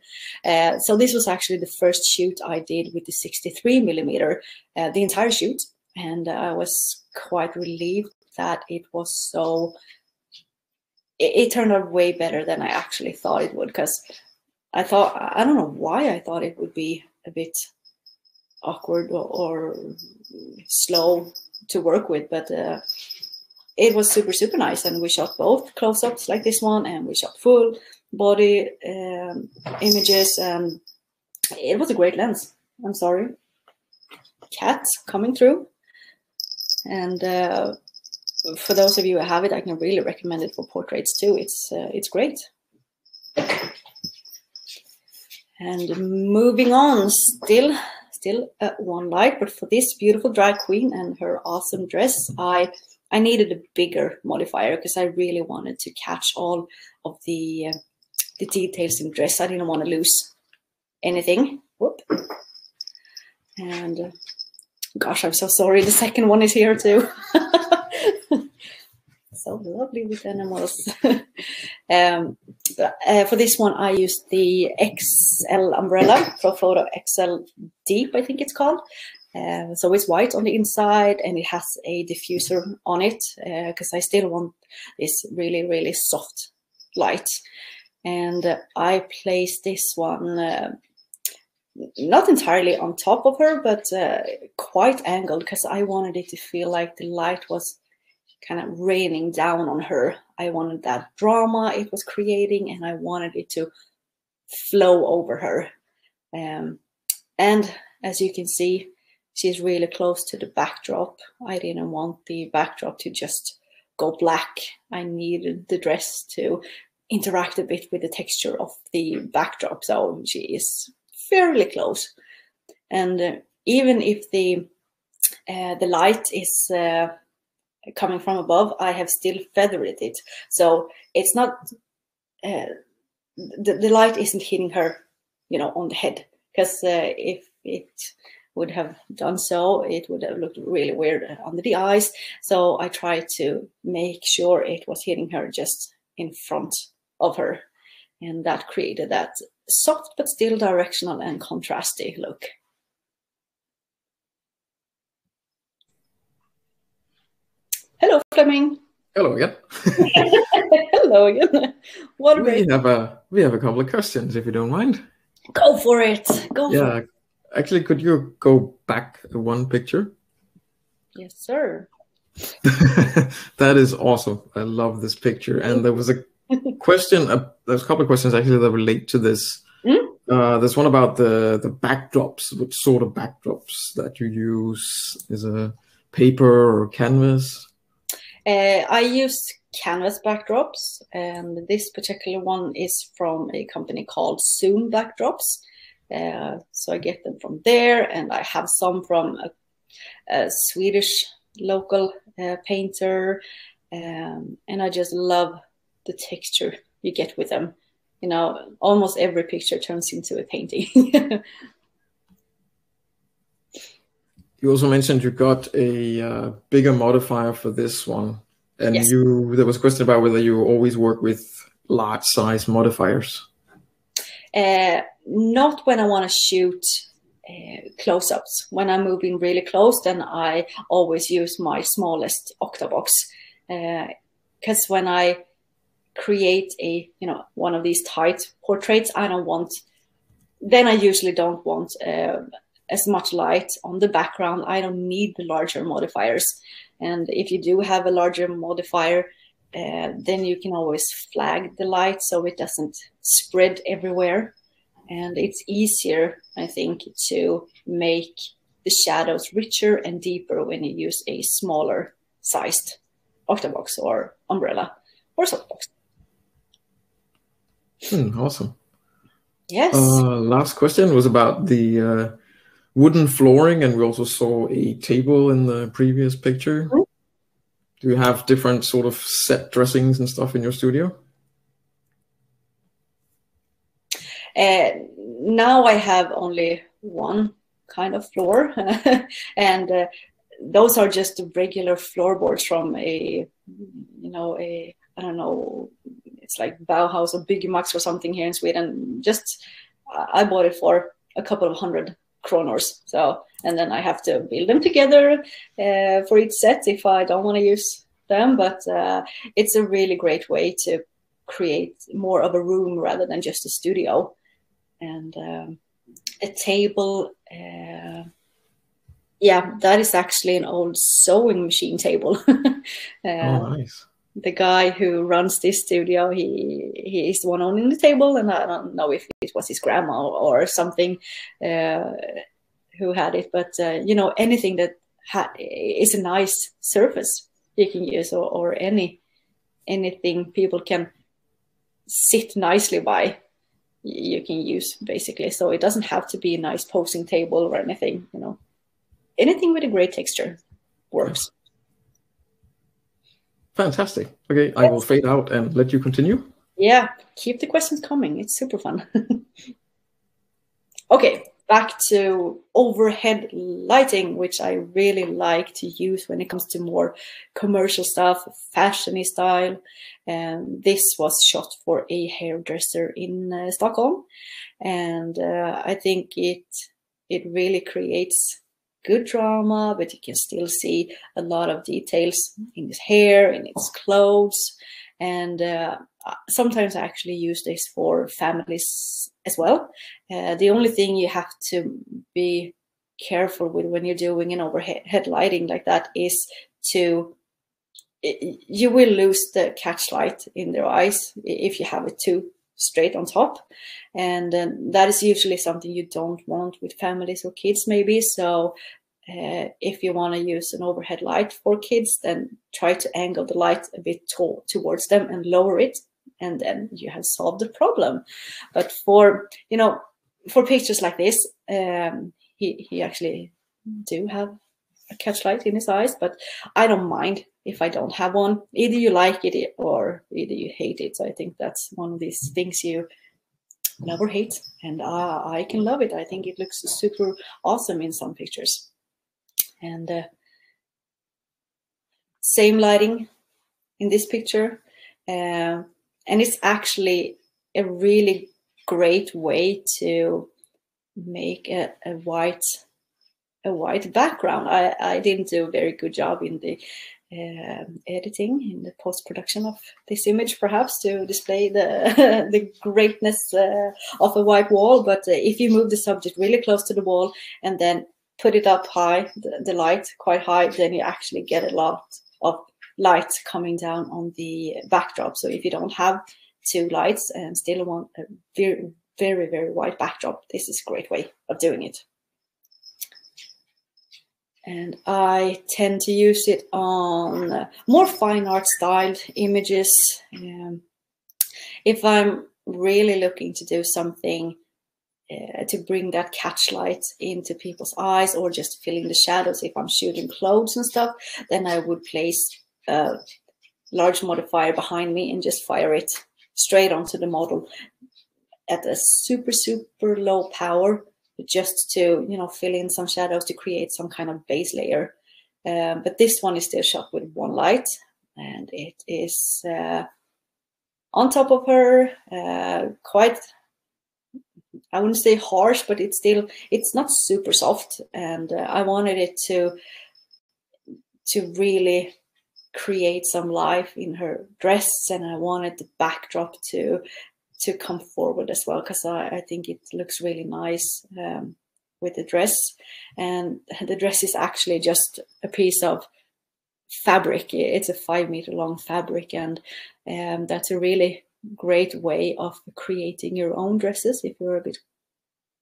So this was actually the first shoot I did with the 63 millimeter, the entire shoot, and I was quite relieved that it was so. It turned out way better than I actually thought it would, because I don't know why I thought it would be a bit awkward or slow to work with, but it was super nice. And we shot both close-ups like this one, and we shot full body images, and it was a great lens. I'm sorry, cat coming through. And for those of you who have it, I can really recommend it for portraits too. It's great. And moving on, still one light, but for this beautiful drag queen and her awesome dress, I needed a bigger modifier because I really wanted to catch all of the details in dress. I didn't want to lose anything. Whoop. And gosh, I'm so sorry. The second one is here too. So lovely with animals. For this one, I used the XL umbrella, Profoto XL Deep, I think it's called. So it's white on the inside, and it has a diffuser on it because I still want this really soft light. And I placed this one not entirely on top of her, but quite angled, because I wanted it to feel like the light was kind of raining down on her. I wanted that drama it was creating, and I wanted it to flow over her. And as you can see, she's really close to the backdrop. I didn't want the backdrop to just go black. I needed the dress to interact a bit with the texture of the backdrop. So she is fairly close. And even if the light is coming from above, I have still feathered it. So it's not, the light isn't hitting her, on the head. Because if it would have done so, it would have looked really weird under the eyes. So I tried to make sure it was hitting her just in front of her. And that created that soft but still directional and contrasty look. Hello, Fleming. Hello again. Hello again. What a we have a couple of questions, if you don't mind. Go for it. Go for it. Actually, could you go back one picture? Yes, sir. That is awesome. I love this picture. And there was a question. There's a couple of questions actually that relate to this. There's one about the backdrops. What sort of backdrops that you use? Is a paper or canvas? I use canvas backdrops, and this particular one is from a company called Zoom Backdrops. So I get them from there, and I have some from a Swedish local painter, and I just love the texture you get with them. Almost every picture turns into a painting. You also mentioned you got a bigger modifier for this one. And yes. There was a question about whether you always work with large size modifiers. Not when I want to shoot close-ups. When I'm moving really close, then I always use my smallest octabox. Because when I create a, one of these tight portraits, then I usually don't want as much light on the background. I don't need the larger modifiers. And if you do have a larger modifier, then you can always flag the light so it doesn't spread everywhere. And it's easier, I think, to make the shadows richer and deeper when you use a smaller sized octabox or umbrella or softbox. Awesome. Yes. Last question was about the wooden flooring, and we also saw a table in the previous picture. Mm-hmm. Do you have different sort of set dressings and stuff in your studio? Now I have only one kind of floor, and those are just regular floorboards from I don't know, it's like Bauhaus or Byggmax or something here in Sweden. I bought it for a couple of 100 kronors. So, and then I have to build them together for each set if I don't want to use them. But it's a really great way to create more of a room rather than just a studio. And a table, that is actually an old sewing machine table. Oh, nice. The guy who runs this studio, he is the one owning the table, and I don't know if it was his grandma or something who had it, but anything that is a nice surface you can use, or anything people can sit nicely by, you can use basically. So it doesn't have to be a nice posing table or anything, anything with a great texture works. Fantastic. Okay, yes. I will fade out and let you continue. Yeah, keep the questions coming. It's super fun. Okay, back to overhead lighting, which I really like to use when it comes to more commercial stuff, fashiony style. And this was shot for a hairdresser in Stockholm. And I think it really creates good drama, but you can still see a lot of details in his hair, in his clothes. And sometimes I actually use this for families as well. The only thing you have to be careful with when you're doing an overhead lighting like that is you will lose the catch light in their eyes if you have it too straight on top. And that is usually something you don't want with families or kids maybe. So if you want to use an overhead light for kids, then try to angle the light a bit towards them and lower it, and then you have solved the problem. But for pictures like this, he actually do have a catch light in his eyes, but I don't mind if I don't have one. Either you like it or either you hate it. So I think that's one of these things you love or hate, and I can love it. I think it looks super awesome in some pictures. And same lighting in this picture, and it's actually a really great way to make a white background. I didn't do a very good job in the editing, in the post-production of this image, perhaps to display the greatness of a white wall. But if you move the subject really close to the wall and then put it up high, the light quite high, then you actually get a lot of light coming down on the backdrop. So if you don't have two lights and still want a very, very, very white backdrop, this is a great way of doing it. And I tend to use it on more fine art styled images. If I'm really looking to do something to bring that catch light into people's eyes, or just filling the shadows, if I'm shooting clothes and stuff, then I would place a large modifier behind me and just fire it straight onto the model at a super, super low power, just to, fill in some shadows to create some kind of base layer. But this one is still shot with one light, and it is on top of her, quite, I wouldn't say harsh, but it's not super soft. And I wanted it to really create some life in her dress, and I wanted the backdrop to come forward as well, because I think it looks really nice with the dress. And the dress is actually just a piece of fabric. It's a 5 meter long fabric, and that's a really great way of creating your own dresses if you're a bit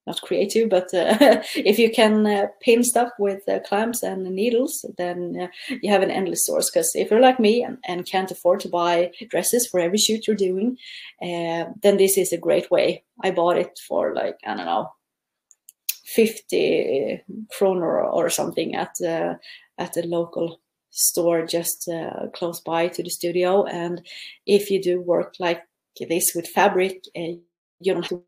not creative, but if you can pin stuff with clamps and needles, then you have an endless source. Because if you're like me and can't afford to buy dresses for every shoot you're doing, then this is a great way. I bought it for like, I don't know, 50 kronor or something at the local store just close by to the studio. And if you do work like this with fabric, you don't have to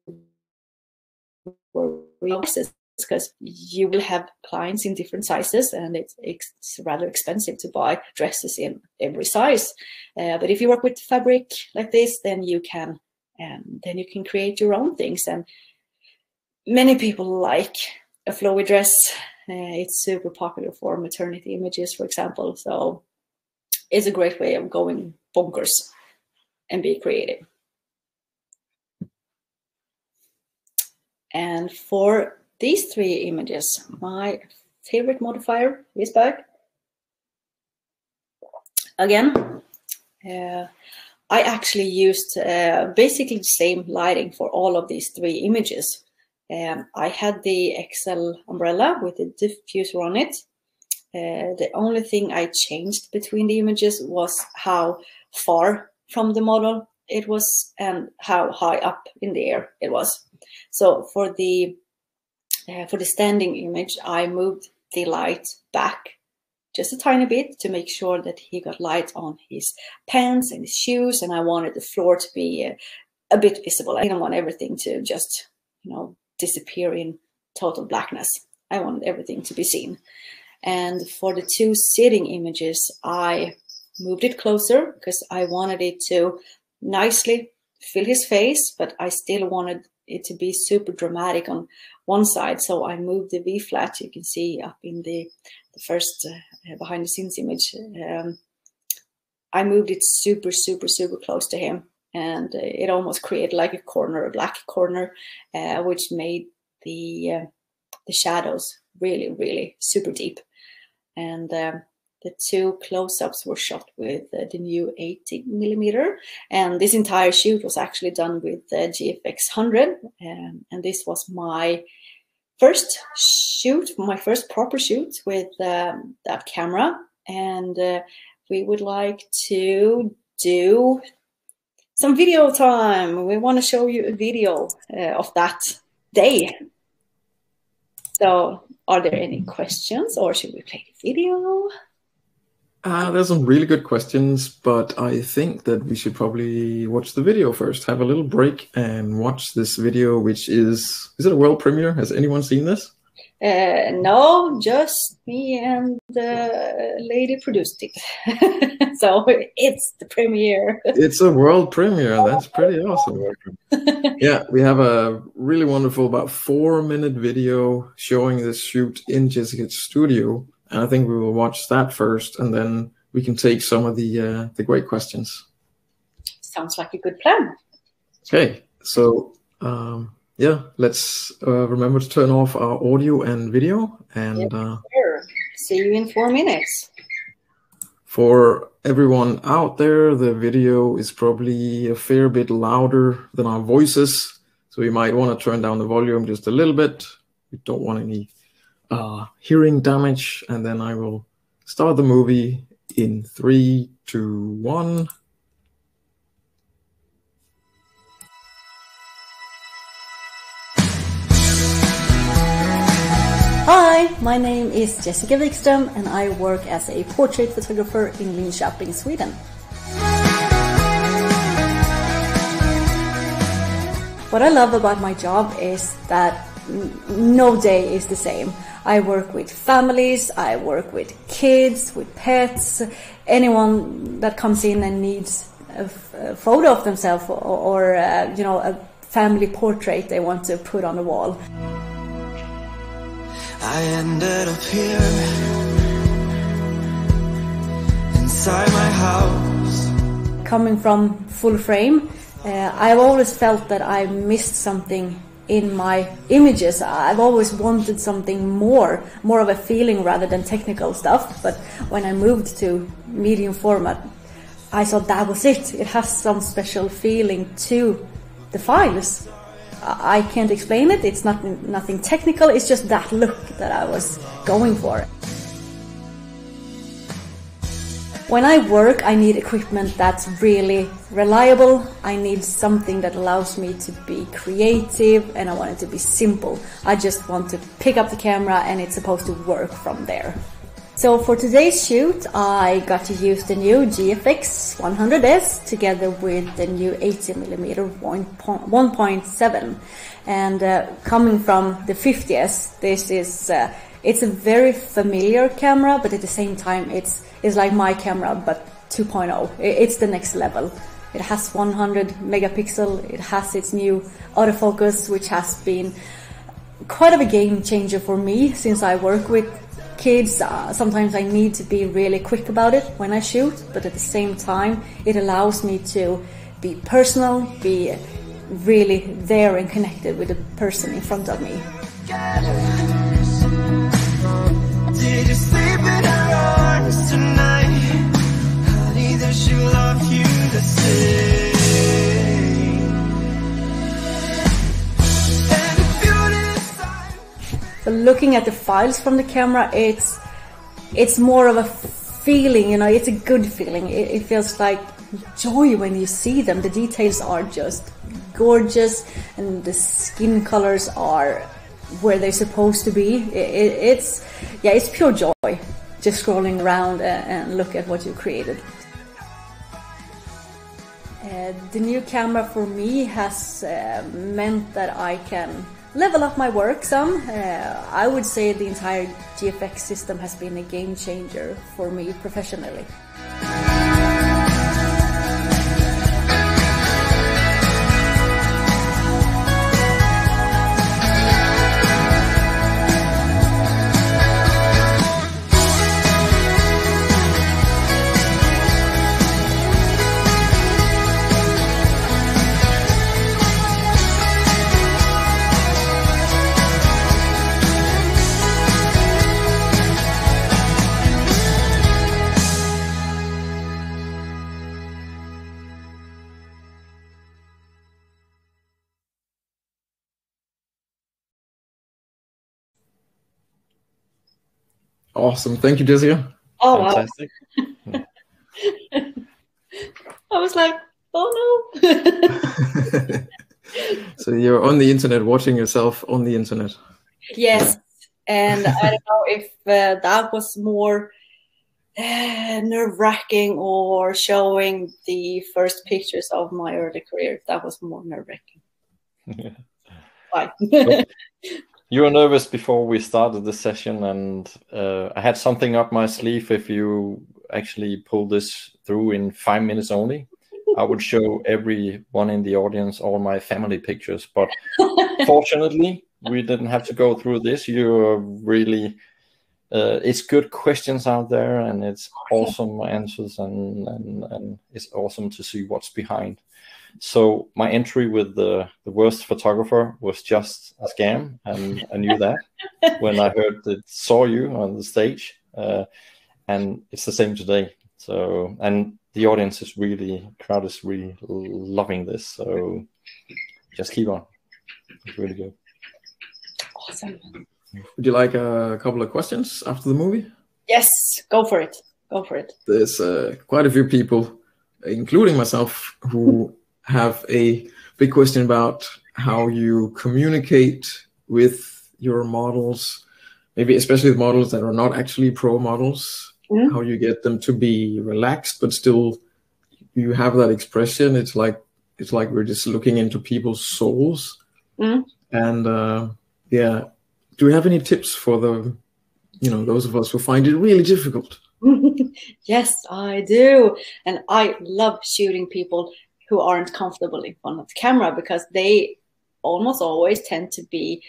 because you will have clients in different sizes, and it's rather expensive to buy dresses in every size. But if you work with fabric like this, then you can create your own things. And many people like a flowy dress. It's super popular for maternity images, for example. So it's a great way of going bonkers and be creative. And for these 3 images, my favorite modifier is back. Again, I actually used basically the same lighting for all of these 3 images. I had the XL umbrella with a diffuser on it. The only thing I changed between the images was how far from the model it was and how high up in the air it was. So for the standing image, I moved the light back just a tiny bit to make sure that he got light on his pants and his shoes, and I wanted the floor to be a bit visible. I didn't want everything to just, disappear in total blackness. I wanted everything to be seen. And for the 2 sitting images, I moved it closer because I wanted it to nicely fill his face, but I still wanted it to be super dramatic on one side. So I moved the V flat, you can see up in the first behind the scenes image. I moved it super, super, super close to him, and it almost created like a black corner, which made the shadows really, really super deep. And the 2 close-ups were shot with the new 80mm, and this entire shoot was actually done with the GFX 100, and this was my first shoot, my first proper shoot with that camera. And we would like to do some video time. We want to show you a video of that day. So are there any questions, or should we play the video? There's some really good questions, but I think that we should probably watch the video first. Have a little break and watch this video, which is it a world premiere? Has anyone seen this? No, just me and the lady produced it. So it's the premiere. It's a world premiere. That's pretty awesome. Yeah, we have a really wonderful, about 4-minute video showing this shoot in Jessica's studio. And I think we will watch that first, and then we can take some of the great questions. Sounds like a good plan. Okay, so yeah, let's remember to turn off our audio and video. And yes, sure. See you in 4 minutes. For everyone out there, the video is probably a fair bit louder than our voices, so you might want to turn down the volume just a little bit. We don't want any hearing damage. And then I will start the movie in 3, 2, 1. Hi, my name is Jessica Wikström, and I work as a portrait photographer in Linköping, Sweden. What I love about my job is that no day is the same. I work with families, I work with kids, with pets, anyone that comes in and needs a photo of themselves or a family portrait they want to put on the wall. I ended up here inside my house. Coming from full frame, I've always felt that I missed something in my images. I've always wanted something more of a feeling rather than technical stuff. But when I moved to medium format, I thought that was it. It has some special feeling to the files. I can't explain it. It's nothing technical. It's just that look that I was going for. When I work, I need equipment that's really reliable. I need something that allows me to be creative, and I want it to be simple. I just want to pick up the camera and it's supposed to work from there. So for today's shoot, I got to use the new GFX 100S together with the new 80mm 1.7. And coming from the 50S, this is it's a very familiar camera, but at the same time it's like my camera but 2.0. It's the next level. It has 100 megapixel. It has its new autofocus, which has been quite of a game changer for me since I work with kids. Sometimes I need to be really quick about it when I shoot, but at the same time it allows me to be personal, be really there and connected with the person in front of me. Did you sleep in her arms tonight? Honey, does she love you the same? And if you decide... But looking at the files from the camera, it's more of a feeling, you know, it's a good feeling. It feels like joy when you see them. The details are just gorgeous and the skin colors are where they're supposed to be. It's pure joy just scrolling around and look at what you created. The new camera for me has meant that I can level up my work some. I would say the entire GFX system has been a game changer for me professionally. Awesome. Thank you, Jessica. Oh, Fantastic. wow. I was like, oh no. So you're on the internet, watching yourself on the internet. Yes. And I don't know if that was more nerve-wracking or showing the first pictures of my early career. That was more nerve-wracking. Bye. You were nervous before we started the session, and I had something up my sleeve. If you actually pull this through in 5 minutes only, I would show everyone in the audience all my family pictures. But fortunately, we didn't have to go through this. You're really, it's good questions out there, and it's awesome answers, and it's awesome to see what's behind. So my entry with the worst photographer was just a scam, and I knew that when I saw you on the stage, and it's the same today. So, and the audience is crowd is really loving this. So just keep on. It's really good. Awesome. Would you like a couple of questions after the movie? Yes, go for it. Go for it. There's quite a few people, including myself, who have a big question about how you communicate with your models, maybe especially the models that are not actually pro models, how you get them to be relaxed, but still you have that expression. It's like we're just looking into people's souls. And do you have any tips for those of us who find it really difficult? Yes, I do. And I love shooting people who aren't comfortable in front of the camera, because they almost always tend to be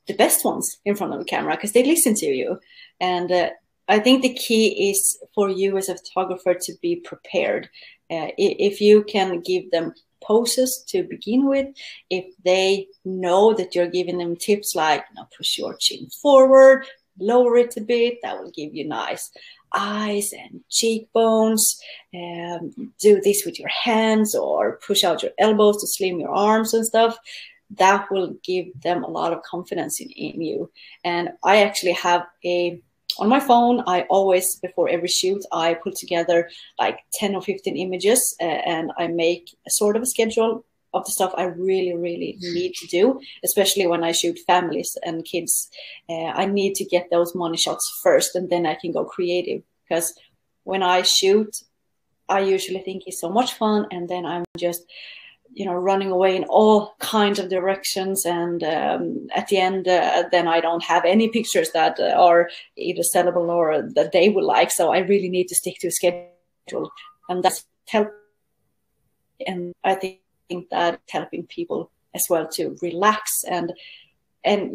the best ones in front of the camera because they listen to you. And I think the key is for you as a photographer to be prepared. If you can give them poses to begin with, if they know that you're giving them tips like, you know, push your chin forward, lower it a bit, that will give you nice eyes and cheekbones, do this with your hands or push out your elbows to slim your arms and stuff, that will give them a lot of confidence in you. And I actually have on my phone, I always, before every shoot, I put together like 10 or 15 images, and I make a sort of a schedule of the stuff I really, really need to do, especially when I shoot families and kids. I need to get those money shots first, and then I can go creative. Because when I shoot, I usually think it's so much fun, and then I'm just, you know, running away in all kinds of directions, and at the end, then I don't have any pictures that are either sellable or that they would like. So I really need to stick to a schedule, and that's help. And I think that helping people as well to relax, and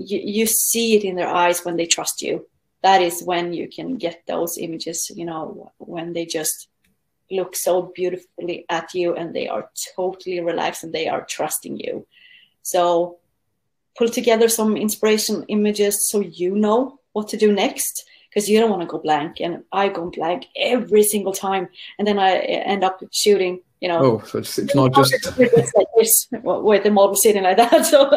you see it in their eyes when they trust you. That is when you can get those images, you know, when they just look so beautifully at you and they are totally relaxed and they are trusting you. So pull together some inspiration images so you know what to do next, because you don't want to go blank. And I go blank every single time, and then I end up shooting, you know. Oh, so it's not just it's like this with the model sitting like that. So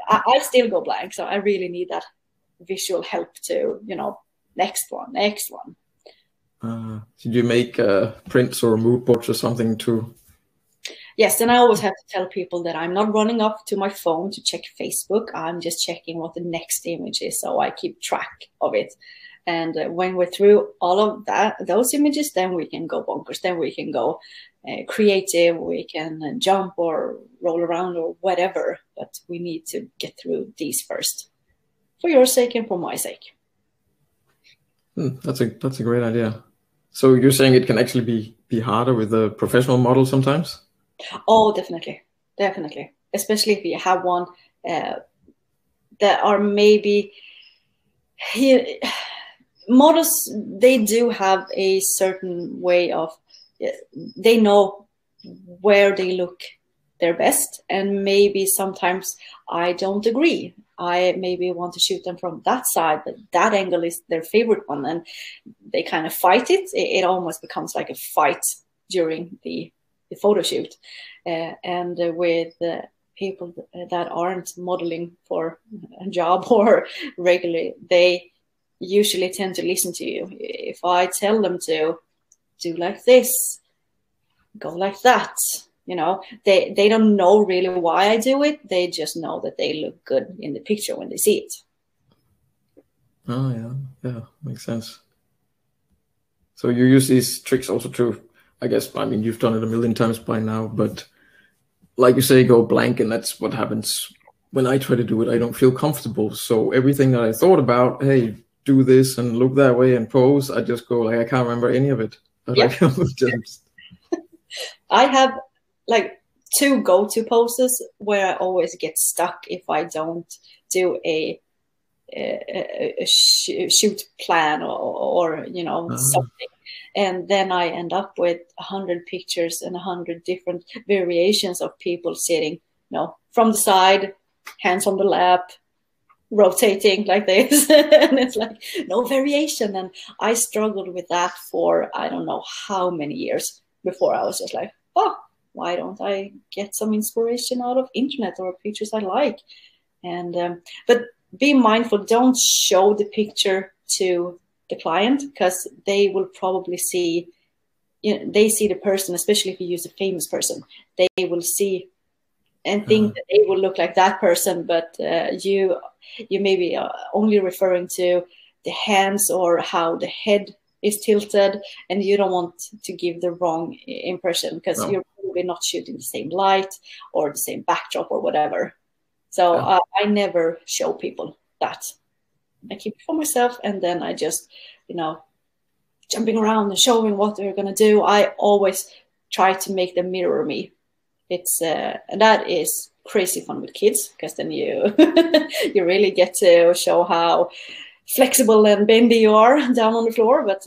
I still go blank. So I really need that visual help to, you know, next one. Did you make prints or mood boards or something too? Yes, and I always have to tell people that I'm not running up to my phone to check Facebook. I'm just checking what the next image is, so I keep track of it. And when we're through all of those images, then we can go bonkers. Then we can go creative. We can jump or roll around or whatever. But we need to get through these first, for your sake and for my sake. That's a great idea. So you're saying it can actually be harder with a professional model sometimes? Oh, definitely. Especially if you have one that are maybe models. They do have a certain way of, they know where they look their best, and maybe sometimes I don't agree. I maybe want to shoot them from that side, but that angle is their favorite one, and they kind of fight it. It almost becomes like a fight during the photo shoot. And with people that aren't modeling for a job or regularly, they usually tend to listen to you. If I tell them to do like this, go like that, you know, they don't know really why I do it. They just know that they look good in the picture when they see it. Oh, yeah, makes sense. So you use these tricks also to, I guess, I mean, you've done it a million times by now, but like you say, go blank, and that's what happens when I try to do it. I don't feel comfortable. So everything that I thought about, hey, do this and look that way and pose, I just go like, I can't remember any of it. Yeah. I have like 2 go-to poses where I always get stuck if I don't do a shoot plan or you know, something. And then I end up with 100 pictures and 100 different variations of people sitting, you know, from the side, hands on the lap, rotating like this. And it's like no variation. And I struggled with that for I don't know how many years before I was just like, oh, why don't I get some inspiration out of internet or pictures I like? And but be mindful, don't show the picture to the client, because they will probably see, you know, they see the person, especially if you use a famous person, they will see and think that they will look like that person, but you may be only referring to the hands or how the head is tilted, and you don't want to give the wrong impression, because you're probably not shooting the same light or the same backdrop or whatever. So I never show people that. I keep it for myself, and then I just, you know, jumping around and showing what they're going to do. I always try to make them mirror me. It's that is crazy fun with kids, because then you you really get to show how flexible and bendy you are down on the floor, but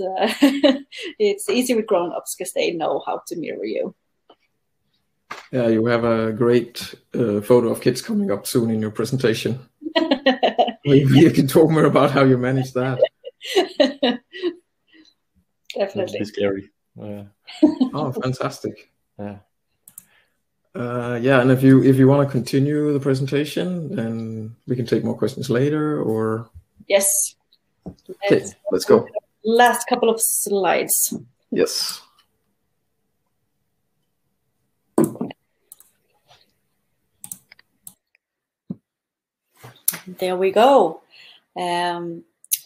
it's easy with grown-ups because they know how to mirror you. Yeah, you have a great photo of kids coming up soon in your presentation. Maybe you can talk more about how you manage that. Definitely. That'd be scary. Yeah. Oh, fantastic. Yeah. Yeah, and if you want to continue the presentation, then we can take more questions later, or... Yes. Okay, let's go. Last couple of slides. Yes. There we go.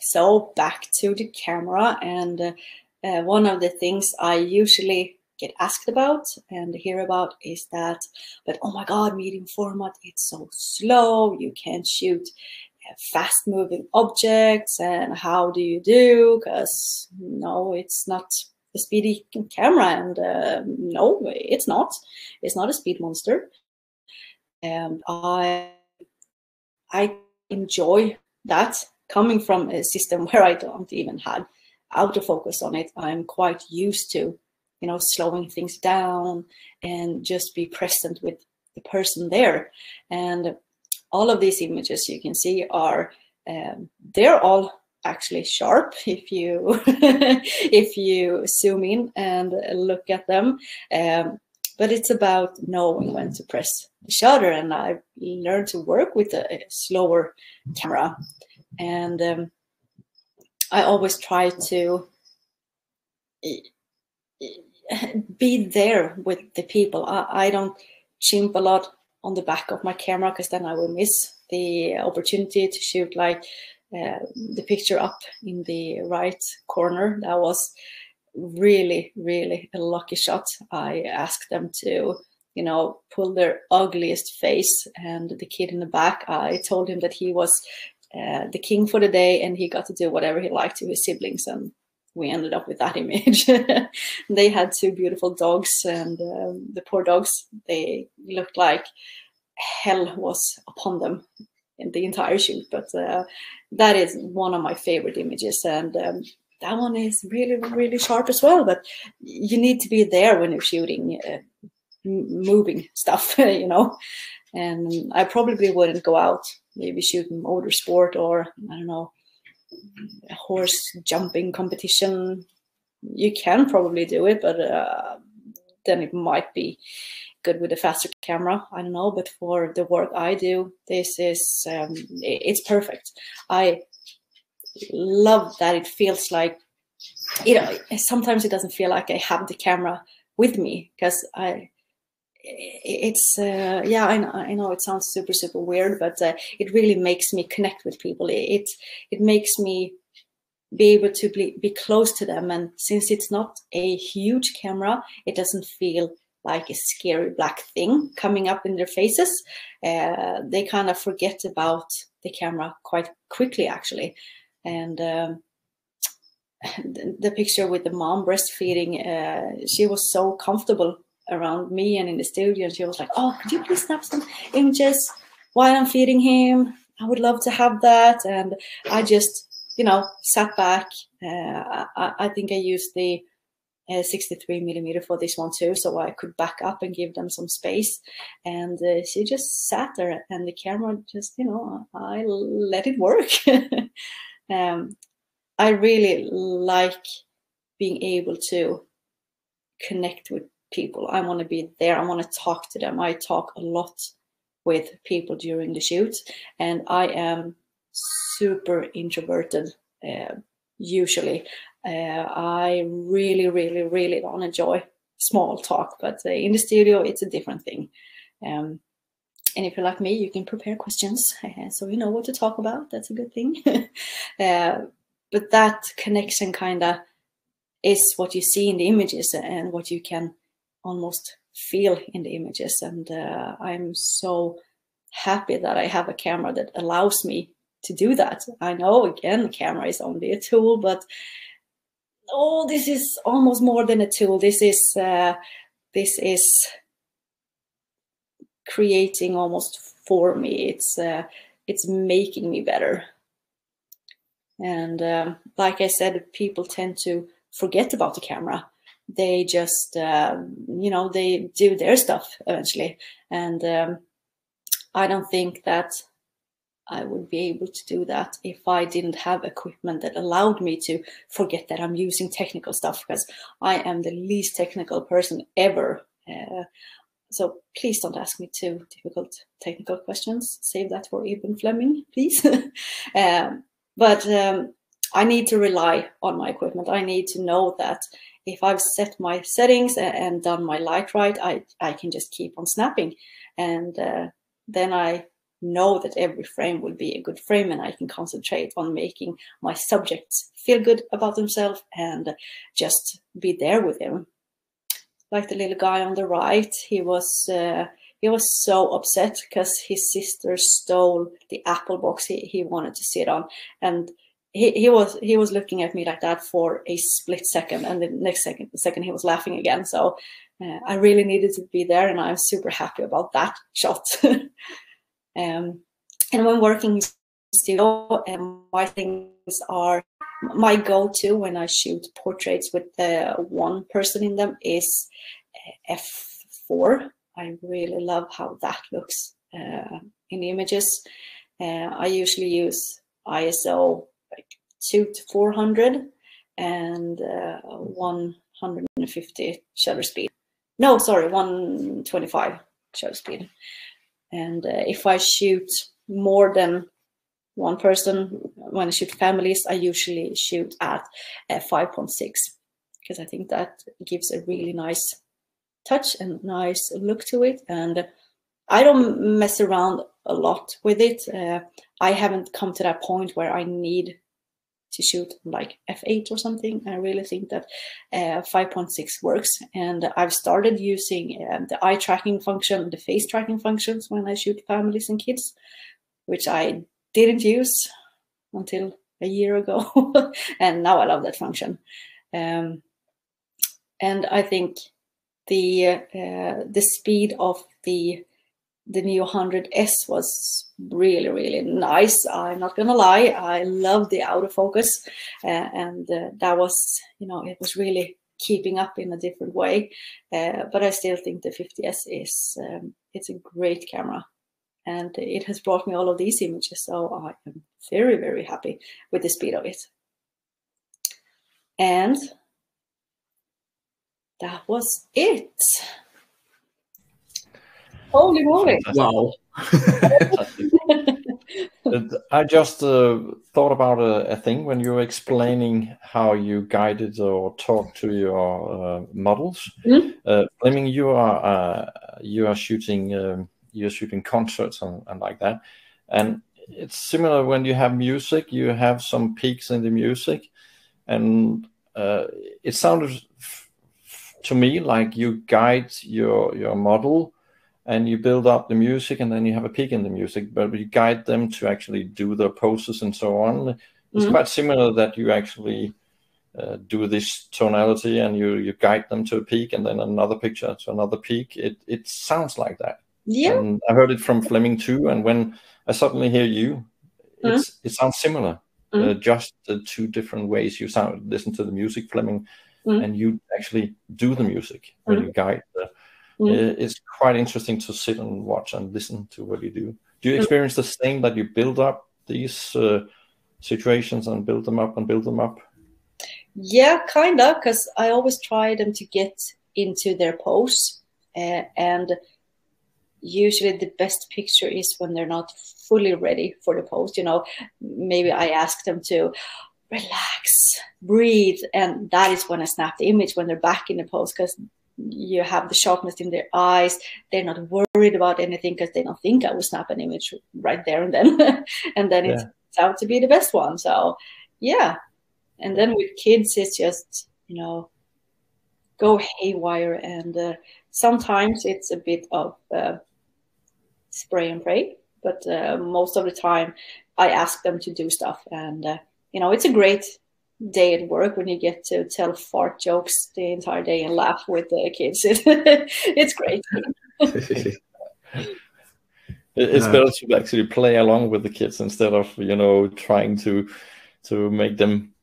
So back to the camera, and one of the things I usually get asked about and hear about is that, but oh my God, medium format, it's so slow, you can't shoot fast moving objects, and how do you do? Because no, it's not a speedy camera, and no, it's not a speed monster. And I enjoy that, coming from a system where I don't even have autofocus on it. I'm quite used to, you know, slowing things down and just be present with the person there. And all of these images you can see are, they're all actually sharp if you if you zoom in and look at them. But it's about knowing when to press the shutter, and I've learned to work with a slower camera. And I always try to be there with the people. I don't chimp a lot on the back of my camera, because then I will miss the opportunity to shoot like the picture up in the right corner. That was really, really a lucky shot. I asked them to, you know, pull their ugliest face, and the kid in the back, I told him that he was the king for the day, and he got to do whatever he liked to his siblings, and we ended up with that image. They had two beautiful dogs, and the poor dogs, they looked like hell was upon them in the entire shoot. But that is one of my favorite images, and that one is really, really sharp as well. But you need to be there when you're shooting moving stuff, you know. And I probably wouldn't go out maybe shooting motorsport, or I don't know, a horse jumping competition. You can probably do it, but then it might be good with a faster camera. I don't know, but for the work I do, this is it's perfect. I love that it feels like, you know, sometimes it doesn't feel like I have the camera with me, because it's yeah, I know it sounds super weird, but it really makes me connect with people. It makes me be able to be close to them, and since it's not a huge camera, it doesn't feel like a scary black thing coming up in their faces. They kind of forget about the camera quite quickly, actually. And the picture with the mom breastfeeding, she was so comfortable around me and in the studio, and she was like, oh, could you please snap some images while I'm feeding him? I would love to have that. And I just, you know, sat back. I think I used the 63mm for this one too, so I could back up and give them some space. And she just sat there, and the camera just, you know, I let it work. I really like being able to connect with people. I want to be there. I want to talk to them. I talk a lot with people during the shoot, and I am super introverted usually. I really don't enjoy small talk, but in the studio it's a different thing. And if you're like me, you can prepare questions so you know what to talk about. That's a good thing. But that connection kind of is what you see in the images and what you can almost feel in the images. And I'm so happy that I have a camera that allows me to do that. I know, again, the camera is only a tool, but oh, this is almost more than a tool. This is creating almost for me. It's making me better. And like I said, people tend to forget about the camera. They just, you know, they do their stuff eventually. And I don't think that I would be able to do that if I didn't have equipment that allowed me to forget that I'm using technical stuff, because I am the least technical person ever. So please don't ask me too difficult technical questions. Save that for Ibn Fleming, please. But I need to rely on my equipment. I need to know that if I've set my settings and done my light right, I can just keep on snapping. And then I know that every frame will be a good frame, and I can concentrate on making my subjects feel good about themselves and just be there with him. Like the little guy on the right, he was so upset because his sister stole the apple box he wanted to sit on, and he was looking at me like that for a split second, and the next second he was laughing again. So I really needed to be there, and I'm super happy about that shot. And when working in studio, my things are, my go-to when I shoot portraits with one person in them is f4. I really love how that looks in the images. I usually use ISO like 200 to 400 and 150 shutter speed. No, sorry, 125 shutter speed. And if I shoot more than one person, when I shoot families, I usually shoot at 5.6, because I think that gives a really nice touch and nice look to it. And I don't mess around a lot with it. I haven't come to that point where I need to shoot like f8 or something. I really think that 5.6 works. And I've started using the eye tracking function, the face tracking functions when I shoot families and kids, which I didn't use until a year ago. And now I love that function. And I think the speed of the new 100S was really, really nice. I'm not gonna lie, I love the autofocus, and that was, you know, it was really keeping up in a different way. But I still think the 50S is it's a great camera, and it has brought me all of these images. So I am very, very happy with the speed of it. And that was it. Holy moly! Wow. I just thought about a thing when you were explaining how you guided or talked to your models. Fleming, you are shooting concerts and like that, and it's similar when you have music. You have some peaks in the music, and it sounded to me like you guide your model, and you build up the music, and then you have a peak in the music, but you guide them to actually do their poses and so on. It's quite similar that you actually do this tonality, and you guide them to a peak, and then another picture to another peak. It sounds like that. Yeah. And I heard it from Fleming too, and when I suddenly hear you, it sounds similar. Just the two different ways you listen to the music, Fleming, and you actually do the music when you guide the. It's quite interesting to sit and watch and listen to what you do. Do you experience the same, that you build up these situations and build them up and build them up? Yeah, kind of, because I always try them to get into their pose. And usually the best picture is when they're not fully ready for the pose. You know, maybe I ask them to relax, breathe, and that is when I snap the image, when they're back in the pose, because you have the sharpness in their eyes. They're not worried about anything because they don't think I will snap an image right there and then. And then it's out to be the best one. So yeah. And then with kids, it's just, you know, go haywire. And sometimes it's a bit of spray and pray. But most of the time I ask them to do stuff. And, you know, it's a great day at work when you get to tell fart jokes the entire day and laugh with the kids. It's great. It's better to actually play along with the kids instead of, you know, trying to to make them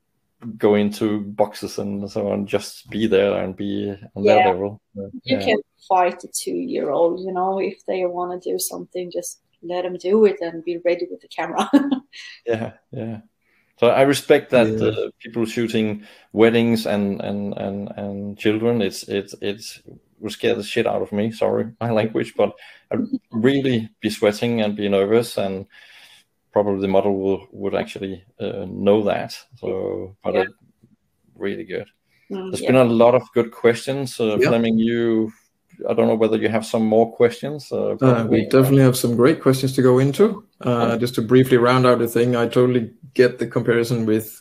go into boxes and so on, just be there and be on their level. You can fight a 2-year-old, you know, if they want to do something, just let them do it and be ready with the camera. Yeah. So I respect that people shooting weddings and children. It will scare the shit out of me. Sorry, my language, but I'd really be sweating and be nervous, and probably the model would actually know that. So, but it's really good. There's been a lot of good questions. Fleming, I don't know whether you have some more questions. We definitely have some great questions to go into. Just to briefly round out the thing, I totally get the comparison with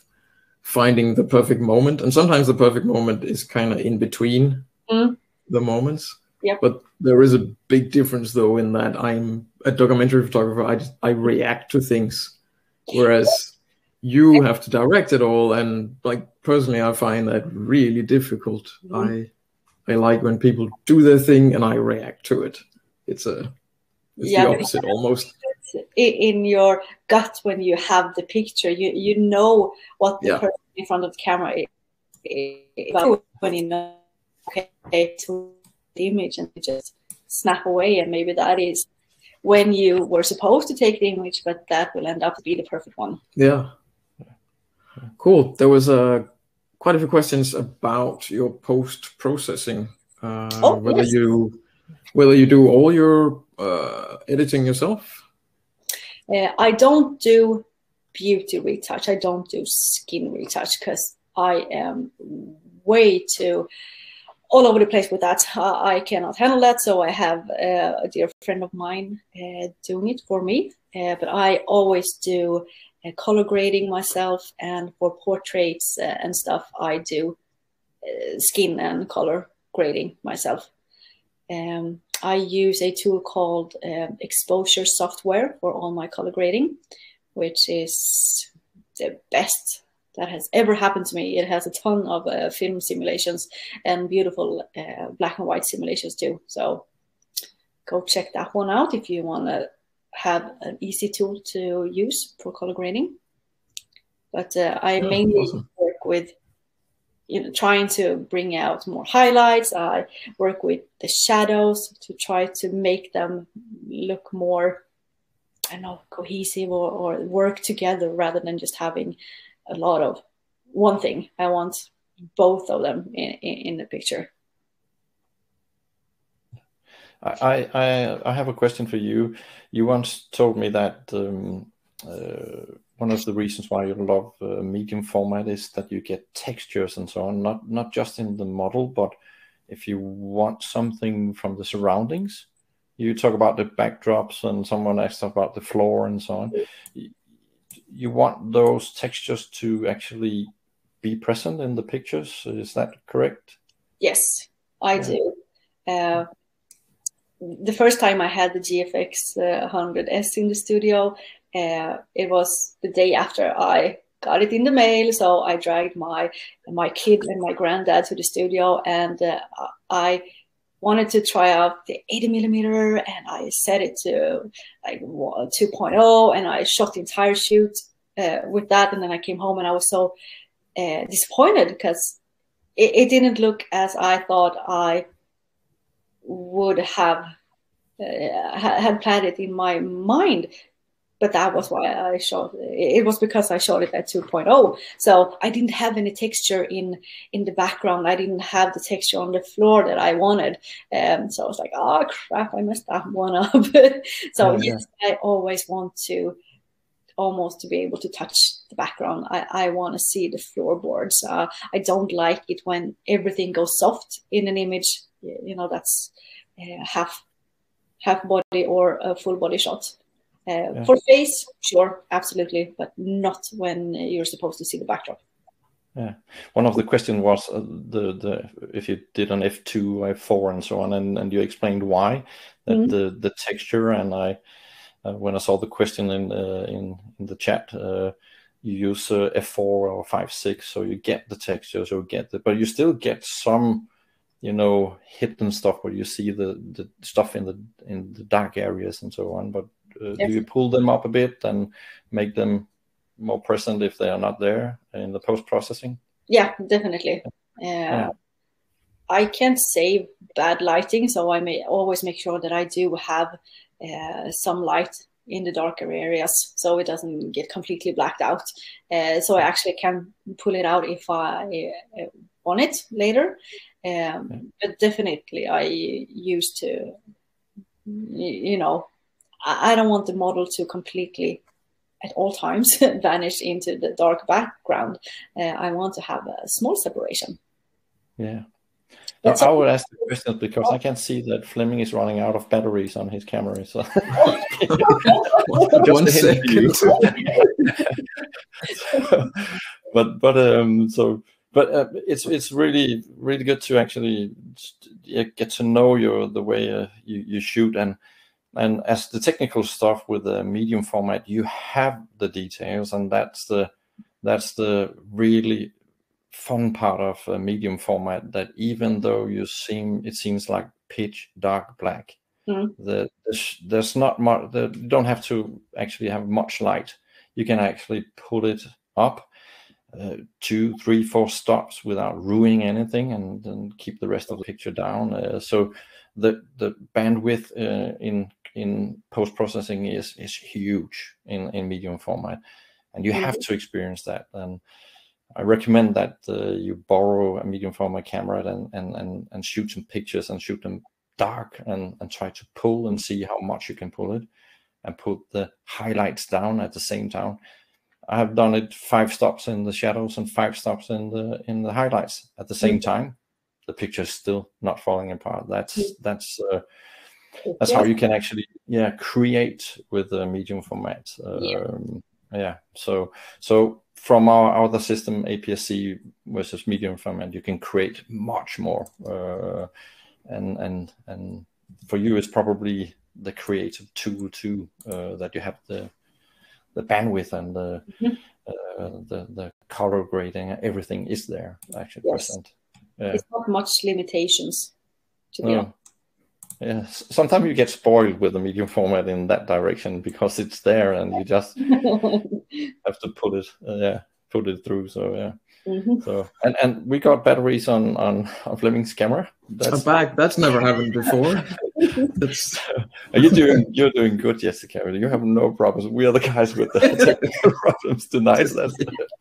finding the perfect moment. And sometimes the perfect moment is kind of in between the moments. Yep. But there is a big difference, though, in that I'm a documentary photographer. I react to things, whereas you have to direct it all. And like personally, I find that really difficult. I like when people do their thing and I react to it. It's the opposite almost. In your gut, when you have the picture, you know what the person in front of the camera is about, when you know, okay, to the image, and you just snap away. And maybe that is when you were supposed to take the image, but that will end up to be the perfect one. Yeah. Cool. There was quite a few questions about your post-processing, whether you do all your editing yourself. I don't do beauty retouch. I don't do skin retouch because I am way too all over the place with that. I cannot handle that. So I have a dear friend of mine doing it for me. But I always do color grading myself, and for portraits and stuff, I do skin and color grading myself. I use a tool called exposure software for all my color grading, which is the best that has ever happened to me. It has a ton of film simulations and beautiful black and white simulations too. So go check that one out if you want to have an easy tool to use for color grading. But I mainly work with, trying to bring out more highlights. I work with the shadows to try to make them look more, cohesive or work together, rather than just having a lot of one thing. I want both of them in the picture. I have a question for you. You once told me that one of the reasons why you love medium format is that you get textures and so on, not just in the model, but if you want something from the surroundings. You talk about the backdrops, and someone asked about the floor and so on. You want those textures to actually be present in the pictures. Is that correct? Yes, I do. The first time I had the GFX 100S in the studio, it was the day after I got it in the mail. So I dragged my kid and my granddad to the studio, and I wanted to try out the 80mm, and I set it to like 2.0, and I shot the entire shoot with that. And then I came home and I was so disappointed because it didn't look as I thought I would have had planned it in my mind. But that was why I shot it. Was because I shot it at 2.0. So I didn't have any texture in the background. I didn't have the texture on the floor that I wanted. So I was like, oh crap, I messed that one up. So yes, I always want to almost to be able to touch the background. I want to see the floorboards. I don't like it when everything goes soft in an image. That's half body or a full body shot. For face, sure, absolutely, but not when you're supposed to see the backdrop. Yeah, one of the questions was the if you did an f2, f4, and so on, and you explained why that the texture. And I when I saw the question in the chat, you use f4 or 5.6, so you get the texture, so you get but you still get some hidden stuff where you see the stuff in the dark areas and so on, but do you pull them up a bit and make them more present if they are not there in the post-processing? Yeah, definitely. I can't save bad lighting, so I may always make sure that I do have some light in the darker areas, so it doesn't get completely blacked out. So I actually can pull it out if I want it later. But definitely, I used to, I don't want the model to completely, at all times, vanish into the dark background. I want to have a small separation. Yeah. No, I would ask the question because I can see that Fleming is running out of batteries on his camera. So One second. but it's really good to actually get to know the way you shoot, and as the technical stuff with the medium format, you have the details, and that's the really fun part of a medium format, that even though it seems like pitch dark black, there's not much, you don't have to actually have much light. You can actually pull it up 2, 3, 4 stops without ruining anything, and then keep the rest of the picture down. So the bandwidth in post-processing is huge in medium format, and you have to experience that. And I recommend that you borrow a medium format camera and shoot some pictures, and shoot them dark, and try to pull and see how much you can pull it, and put the highlights down at the same time. I have done it 5 stops in the shadows and 5 stops in the highlights at the same time. The picture is still not falling apart. That's how you can actually create with the medium format. So from our other system, APS-C versus medium format, you can create much more. And for you, it's probably the creative tool too, that you have the bandwidth and the color grading. Everything is there actually present. It's not much limitations, to be honest. Yeah, sometimes you get spoiled with the medium format in that direction, because it's there and you just have to put it through. So so and we got batteries on Fleming's camera. That's never happened before. You're doing good, Jessica. You have no problems. We are the guys with the technical problems tonight.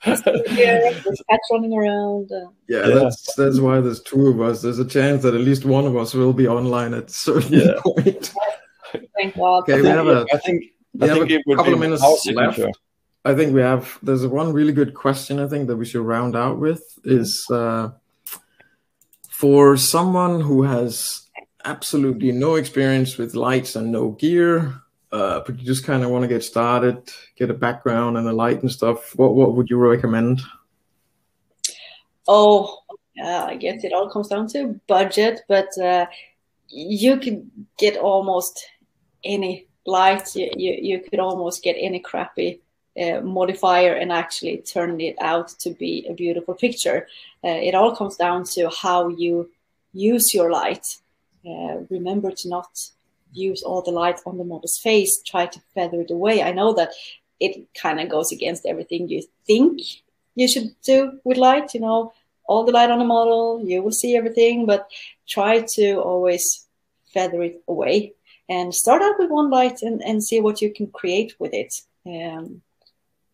Cats running around. That's why there's 2 of us. There's a chance that at least one of us will be online at a certain point. Thank God. Okay, I think a couple of minutes left. I think there's one really good question I think that we should round out with is for someone who has absolutely no experience with lights and no gear, but you just kind of want to get started, get a background and a light and stuff, what would you recommend? I guess it all comes down to budget, but you can get almost any light. You could almost get any crappy modifier and actually turn it out to be a beautiful picture. It all comes down to how you use your light. Remember to not use all the light on the model's face. Try to feather it away. I know that it kind of goes against everything you think you should do with light. All the light on the model, you will see everything, but try to always feather it away and start out with one light and see what you can create with it.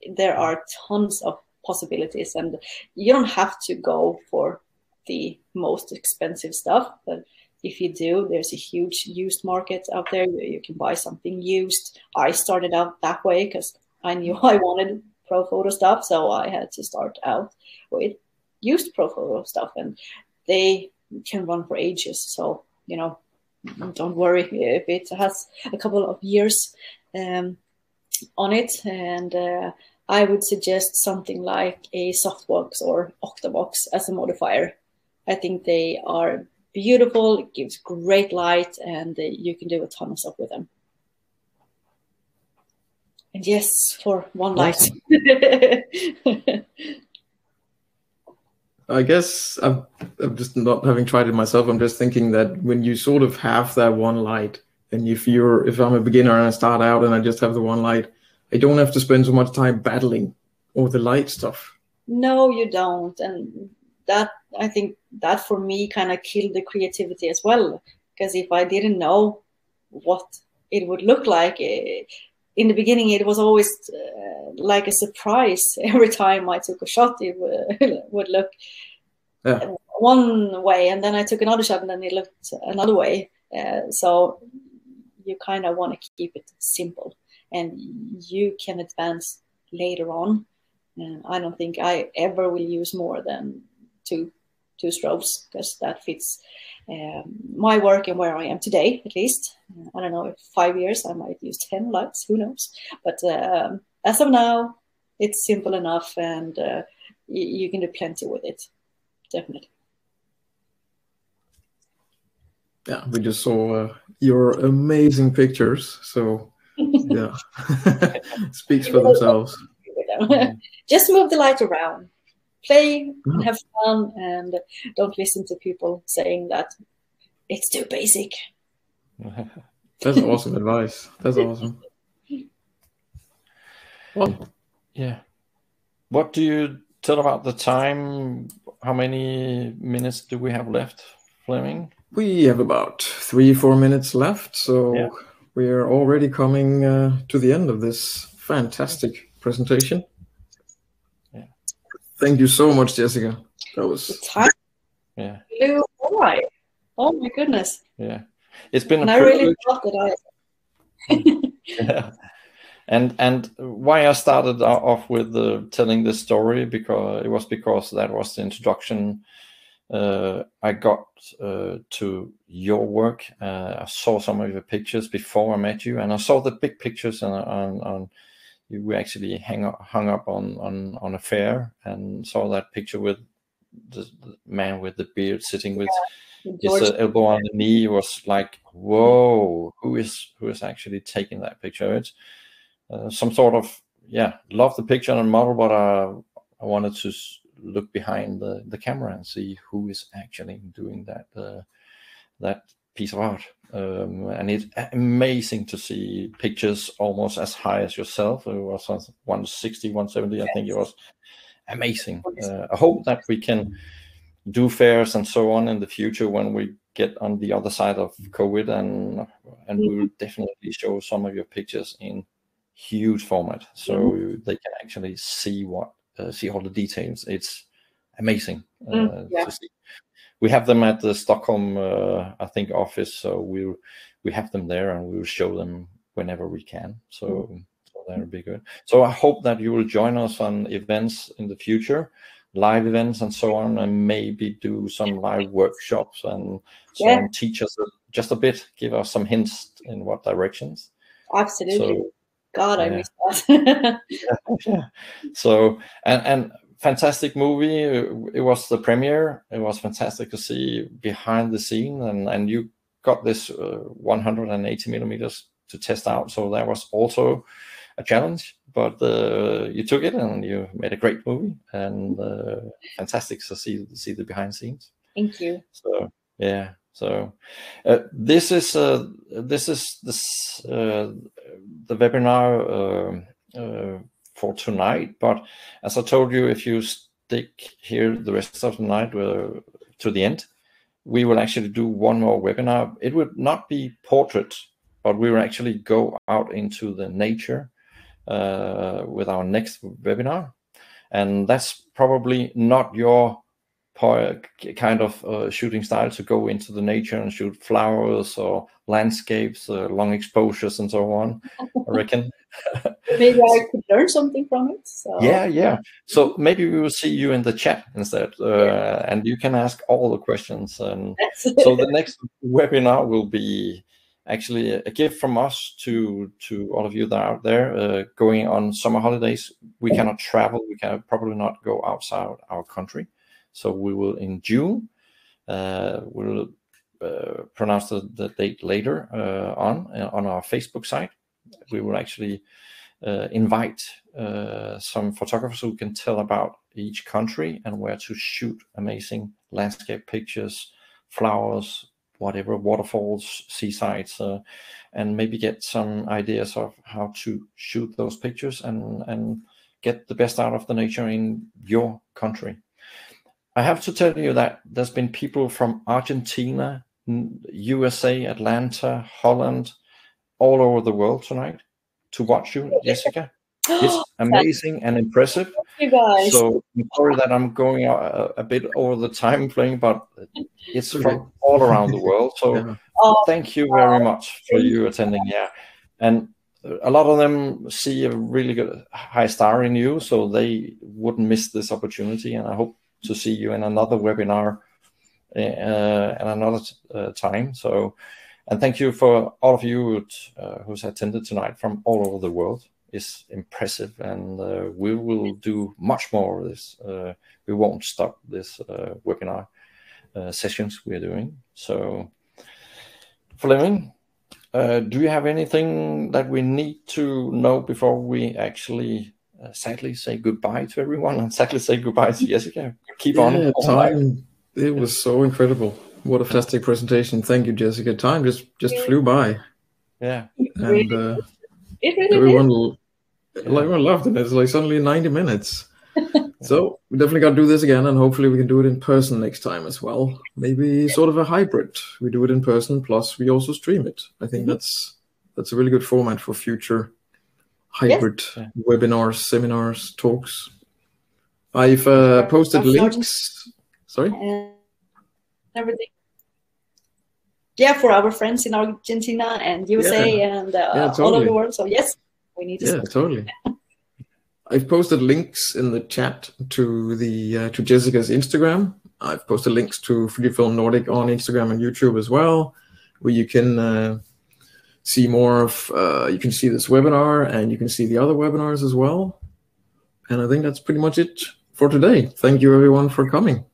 There are tons of possibilities, and you don't have to go for the most expensive stuff, but if you do, there's a huge used market out there. You can buy something used. I started out that way because I knew I wanted pro photo stuff, so I had to start out with used pro photo stuff, and they can run for ages. So don't worry if it has a couple of years on it. And I would suggest something like a softbox or octabox as a modifier. I think they are beautiful. It gives great light, and you can do a ton of stuff with them. And yes, for one light. I guess I'm just not having tried it myself. I'm just thinking that when you sort of have that one light, and if I'm a beginner and I start out and I just have the one light, I don't have to spend so much time battling or the light stuff. No, you don't. And that, I think that for me kind of killed the creativity as well. Because if I didn't know what it would look like, in the beginning, it was always like a surprise. Every time I took a shot, it would look one way, and then I took another shot and then it looked another way. So you kind of want to keep it simple, and you can advance later on. I don't think I ever will use more than two strobes, because that fits my work and where I am today, at least. I don't know, if 5 years I might use 10 lights, who knows. But as of now, it's simple enough, and you can do plenty with it, definitely. Yeah, we just saw your amazing pictures, so yeah, speaks for themselves. Just move the light around, play and have fun, and don't listen to people saying that it's too basic. That's awesome advice. That's awesome. Well, yeah. What do you tell about the time? How many minutes do we have left, Fleming? We have about 3-4 minutes left, so we are already coming to the end of this fantastic presentation. Yeah. Thank you so much, Jessica. That was the time. Yeah. Oh my goodness. Yeah. It's been and a I privilege. really thought that Yeah. And why I started off with telling this story, because that was the introduction I got to your work. I saw some of your pictures before I met you, and I saw the big pictures on you were actually hung up on a fair, and saw that picture with the man with the beard sitting with his elbow on the knee. It was like, whoa, who is actually taking that picture? It's some sort of, love the picture and model, but I wanted to look behind the camera and see who is actually doing that piece of art. And it's amazing to see pictures almost as high as yourself. It was 160, 170, I think it was. Amazing. I hope that we can do fairs and so on in the future when we get on the other side of COVID, and we will definitely show some of your pictures in huge format, so they can actually see see all the details. It's amazing to see. We have them at the Stockholm, I think, office, so we have them there, and we will show them whenever we can. So that'll be good. So I hope that you will join us on events in the future, live events and so on, and maybe do some live workshops and so on, teach us just a bit, give us some hints in what directions. Absolutely. God, I miss that. So, and fantastic movie. It was the premiere. It was fantastic to see behind the scene, and you got this 180 millimeters to test out. So that was also a challenge, but you took it and you made a great movie, and fantastic to see the behind the scenes. Thank you. So so this is the webinar for tonight. But as I told you, if you stick here the rest of the night to the end, we will actually do one more webinar. It would not be portrait, but we will actually go out into the nature with our next webinar, and that's probably not your kind of shooting style, to go into the nature and shoot flowers or landscapes, long exposures and so on. I reckon maybe I could learn something from it. So. Yeah. So maybe we will see you in the chat instead, and you can ask all the questions. And so the next webinar will be actually a gift from us to all of you that are out there going on summer holidays. We cannot travel. We can probably not go outside our country. So we will, in June, we'll pronounce the date later on our Facebook site. We will actually invite some photographers who can tell about each country and where to shoot amazing landscape pictures, flowers, whatever, waterfalls, seasides, and maybe get some ideas of how to shoot those pictures and get the best out of the nature in your country. I have to tell you that there's been people from Argentina, USA, Atlanta, Holland, all over the world tonight to watch you, Jessica. It's amazing and impressive. You guys. So I'm sorry that I'm going a bit over the time frame, but it's from all around the world. So thank you very much for you attending. Yeah, and a lot of them see a really good high star in you, so they wouldn't miss this opportunity. And I hope to see you in another webinar at another time. So, and thank you for all of you who's attended tonight from all over the world. Is impressive, and we will do much more of this. We won't stop this webinar sessions we're doing. So, Fleming, do you have anything that we need to know before we actually sadly say goodbye to everyone and sadly say goodbye to Jessica? Keep on. Time. It was so incredible. What a fantastic presentation. Thank you, Jessica. Time just flew by. Yeah. And it really everyone loved it. It's like suddenly 90 minutes. So we definitely got to do this again, and hopefully we can do it in person next time as well. Maybe sort of a hybrid. We do it in person, plus we also stream it. I think that's a really good format for future hybrid webinars, seminars, talks. I've posted links. Sorry? Everything. Yeah, for our friends in Argentina and USA and totally. all over the world. So yes, we need to. Yeah, totally. I've posted links in the chat to the to Jessica's Instagram. I've posted links to FUJIFILM Nordic on Instagram and YouTube as well, where you can see more of. You can see this webinar, and you can see the other webinars as well. And I think that's pretty much it for today. Thank you, everyone, for coming.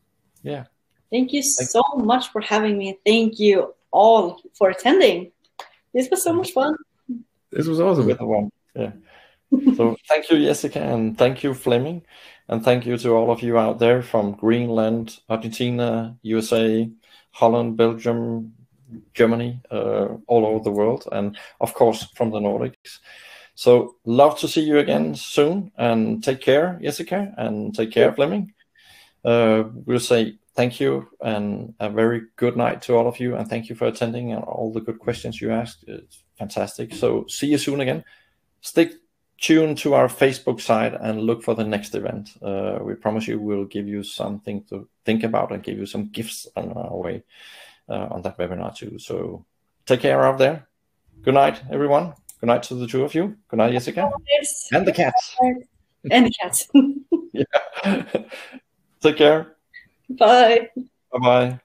Yeah. Thank you so much for having me. Thank you all for attending. This was so much fun. This was awesome. Yeah. So thank you, Jessica, and thank you, Fleming, and thank you to all of you out there from Greenland, Argentina, USA, Holland, Belgium, Germany, all over the world, and of course from the Nordics. So love to see you again soon, and take care, Jessica, and take care, Fleming. We'll say thank you and a very good night to all of you, and thank you for attending and all the good questions you asked. It's fantastic. So see you soon again. Stick tuned to our Facebook side and look for the next event. We promise you we'll give you something to think about and give you some gifts on our way on that webinar too. So take care out there. Good night, everyone. Good night to the two of you. Good night, Jessica. Yes. And the cats. And the cats. Yeah. Take care. Bye. Bye-bye.